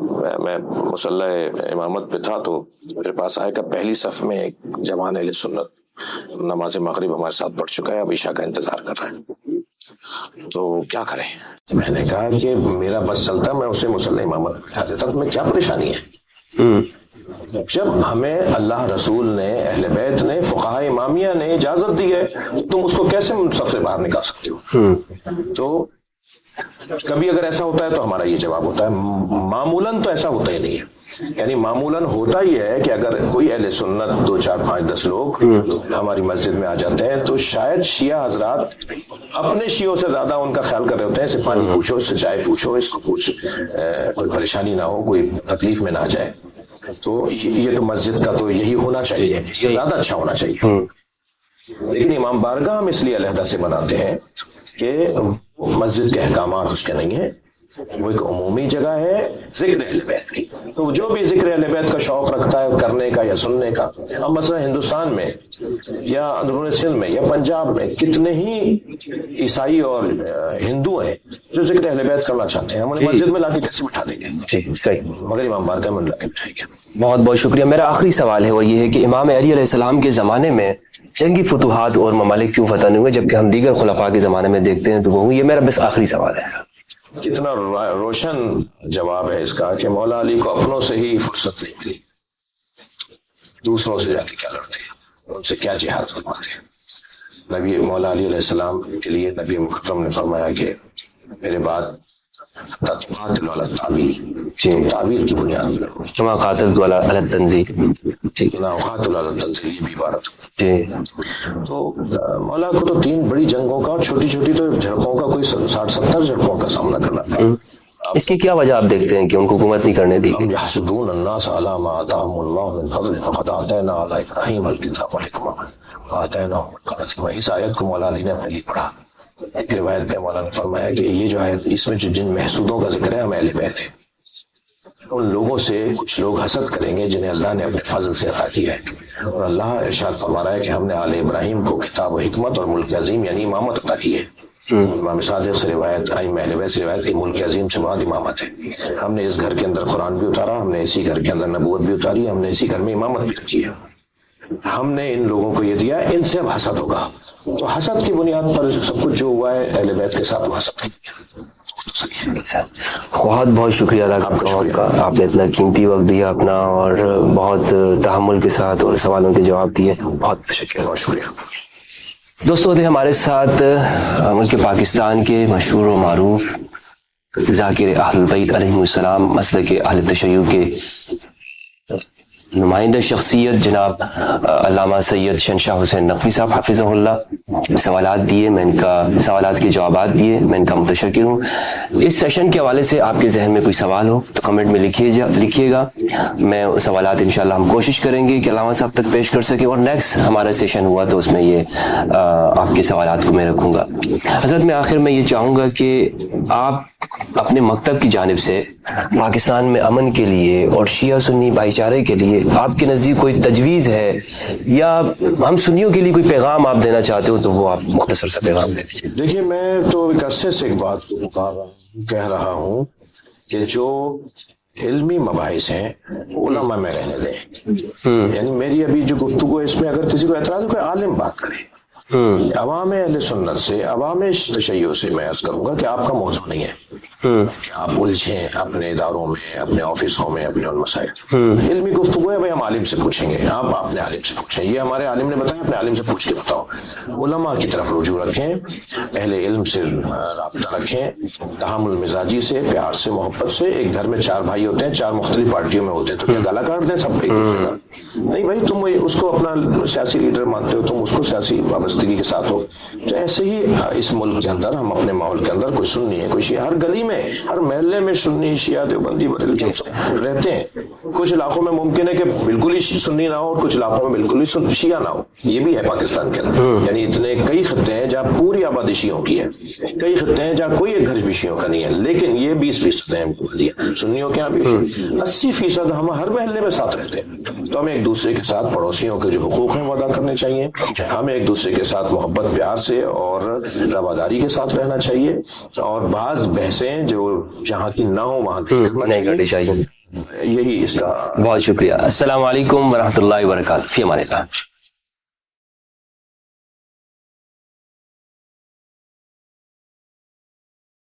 میں مصلی امامت پہ تھا تو میرے پاس آئے کہ پہلی صف میں ایک جوان اہل سنت نماز مغرب ہمارے ساتھ پڑھ چکا ہے, اب عشاء کا انتظار کر رہا ہے, تو کیا کریں. میں نے کہا کہ میرا بس چلتا, میں اسے مصلی امامت بٹھا دیتا, تمہیں کیا پریشانی ہے؟ جب ہمیں اللہ رسول نے, اہل بیت نے, فقہاء امامیہ نے اجازت دی ہے, تم اس کو کیسے صف سے باہر نکال سکتے ہو؟ تو کبھی اگر ایسا ہوتا ہے تو ہمارا یہ جواب ہوتا ہے, معمولاً تو ایسا ہوتا ہی نہیں ہے. یعنی معمولاً ہوتا ہی ہے کہ اگر کوئی اہل سنت 2 4 5 10 لوگ ہماری مسجد میں آ جاتے ہیں تو شاید شیعہ حضرات اپنے شیعوں سے زیادہ ان کا خیال کر رہے ہوتے ہیں, اس سے پانی پوچھو, اس سے چائے پوچھو, اس کو کچھ کوئی پریشانی نہ ہو, کوئی تکلیف میں نہ آ جائے. تو یہ تو مسجد کا تو یہی ہونا چاہیے, اس سے زیادہ اچھا ہونا چاہیے. لیکن امام بارگاہ ہم اس لیے علیحدہ سے بناتے ہیں کہ مسجد کے احکامات اس کے نہیں ہیں, وہ ایک عمومی جگہ ہے ذکر اہل بیت کی. تو جو بھی ذکر اہل بیت کا شوق رکھتا ہے کرنے کا یا سننے کا, اب مثلا ہندوستان میں یا اندرون سندھ میں یا پنجاب میں کتنے ہی عیسائی اور ہندو ہیں جو ذکر اہل بیت کرنا چاہتے ہیں, ہم انہیں مسجد میں لا کے کیسے بٹھا دیں گے؟ جی صحیح, مگر امام بارگاہ میں لا کے بٹھائیں گے. بہت بہت شکریہ. میرا آخری سوال ہے وہ یہ ہے کہ امام علی علیہ السلام کے زمانے میں جنگی فتوحات اور ممالک کیوں فتح نہیں ہوئے جبکہ ہم دیگر خلفاء کے زمانے میں دیکھتے ہیں تو وہ, یہ میرا بس آخری سوال ہے. کتنا روشن جواب ہے اس کا کہ مولا علی کو اپنوں سے ہی فرصت نہیں ملی, دوسروں سے جا کے کیا لڑتے ہیں, ان سے کیا جہاد فرماتے ہیں. نبی مولا علی علیہ السلام کے لیے نبی مکرم نے فرمایا کہ میرے بعد تقاتل علی التعویل, تعویل کی بنیاد پر لڑو, کما قاتلت علی التنزیل, ٹھیک ہے نا, قاتل علی التنزیل, یہ بھی عبارت. جی. تو مولا کو تو 3 بڑی جنگوں کا, چھوٹی چھوٹی تو جھڑپوں کا, کوئی 60-70 جھڑپوں کا سامنا کرنا پڑا. اس کی کیا وجہ آپ دیکھتے ہیں کہ ان کو حکومت نہیں کرنے دی؟ یحسدون الناس علی ما آتاهم اللہ من فضل فقد آتینا علی ابراہیم الکتاب والحکمہ وآتیناہم الحکمہ. اس آیت کو مولا علی نے اپنے لیے پڑھا. ایک روایت میں مولا نے فرمایا کہ یہ جو آیت, اس میں جو جن محسودوں کا ذکر ہے ہم اہل بیت ہیں, ان لوگوں سے کچھ لوگ حسد کریں گے جنہیں اللہ نے اپنے فضل سے عطا کیا ہے, اور اللہ ارشاد فرما رہا ہے کہ ہم نے آل ابراہیم کو کتاب و حکمت اور ملک عظیم یعنی امامت عطا کی ہے. امام صادق سے روایت آئی, اہل بیت سے روایت کی, ملک عظیم سے مراد امامت ہے. ہم نے اس گھر کے اندر قرآن بھی اتارا, ہم نے اسی گھر کے اندر نبوت بھی اتاری, ہم نے اسی گھر میں امامت بھی رکھی ہے. ہم نے ان لوگوں کو یہ دیا, ان سے اب حسد ہوگا. تو حسد کی بنیاد پر سب کچھ جو ہوا ہے اہل بیت کے ساتھ وہ حسد نہیں. بہت بہت شکریہ ادا کرتا ہوں آپ کا, آپ نے اتنا قیمتی وقت دیا اپنا اور بہت تحمل کے ساتھ اور سوالوں کے جواب دیے, بہت شکریہ. بہت شکریہ. دوستوں تھے ہمارے ساتھ ملک پاکستان کے مشہور و معروف ذاکر اہل البیت علیہم السلام مسلک اہل تشیع کے نمائندہ شخصیت جناب علامہ سید شہنشاہ حسین نقوی صاحب حافظہ اللہ. سوالات دیے, میں ان کا سوالات کے جوابات دیے, میں ان کا متشکر ہوں. اس سیشن کے حوالے سے آپ کے ذہن میں کوئی سوال ہو تو کمنٹ میں لکھیے گا. میں سوالات انشاءاللہ ہم کوشش کریں گے کہ علامہ صاحب تک پیش کر سکیں, اور نیکسٹ ہمارا سیشن ہوا تو اس میں یہ آپ کے سوالات کو میں رکھوں گا. حضرت میں آخر میں یہ چاہوں گا کہ آپ اپنے مکتب کی جانب سے پاکستان میں امن کے لیے اور شیعہ سنی بھائی چارے کے لیے آپ کے نزدیک کوئی تجویز ہے یا ہم سنیوں کے لیے کوئی پیغام آپ دینا چاہتے ہو تو وہ آپ مختصر سا پیغام دے دیجیے. دیکھیے, میں تو ایک عرصے سے ایک بات کہہ رہا ہوں کہ جو علمی مباحث ہیں علماء میں رہنے دیں. یعنی میری ابھی جو گفتگو ہے اس میں اگر کسی کو اعتراض ہو کوئی عالم بات کرے. عوام اہل سنت سے, عوام تشیع سے میں عرض کروں گا کہ آپ کا موضوع نہیں ہے. کہ آپ الجھیں اپنے اداروں میں، اپنے آفسوں میں، اپنے ان مسائل. علمی گفتگو ہے بھائی، ہم عالم سے پوچھیں گے، آپ اپنے عالم سے پوچھیں. یہ ہمارے عالم نے بتایا، اپنے عالم سے پوچھ کے بتاؤ. علماء کی طرف رجوع رکھیں، اہل علم سے رابطہ رکھیں، تحمل مزاجی سے، پیار سے، محبت سے. ایک گھر میں 4 بھائی ہوتے ہیں، 4 مختلف پارٹیوں میں ہوتے ہیں، تو کیا گلا کاٹ دیں سب ایک دوسرے کا؟ نہیں بھائی، تم اس کو اپنا سیاسی لیڈر مانتے ہو، تم اس کو سیاسی وابستگی کے ساتھ ہو. تو ایسے ہی اس ملک کے اندر، ہم اپنے ماحول کے اندر، کوئی سنی ہے، کوئی شیعہ، ہر گلی میں، ہر محلے میں سنی، شیعہ، دیوبندی رہتے ہیں. کچھ علاقوں میں ممکن ہے کہ بالکل ہی سنی نہ ہو، اور کچھ علاقوں میں بالکل ہی شیعہ نہ ہو. یہ بھی ہے پاکستان کے اندر. یعنی اتنے کئی خطے ہیں جہاں پوری آبادی شیعوں کی ہے، کئی خطے ہیں جہاں کوئی ایک گھر بھی شیعوں کا نہیں ہے. لیکن یہ 20% ہیں سنیوں کے یہاں بھی. 80% ہم ہر محلے میں ساتھ رہتے ہیں. تو ہمیں ایک دوسرے کے ساتھ پڑوسیوں کے جو حقوق ہیں وہ ادا کرنے چاہیے. ہمیں ایک دوسرے کے ساتھ محبت، پیار سے اور رواداری کے ساتھ رہنا چاہیے. اور بعض بحثیں جو جہاں کی نہ ہو وہاں نہیں کرنی چاہیے. یہی اس کا. بہت شکریہ. السلام علیکم ورحمۃ اللہ وبرکاتہ. فی امان اللہ.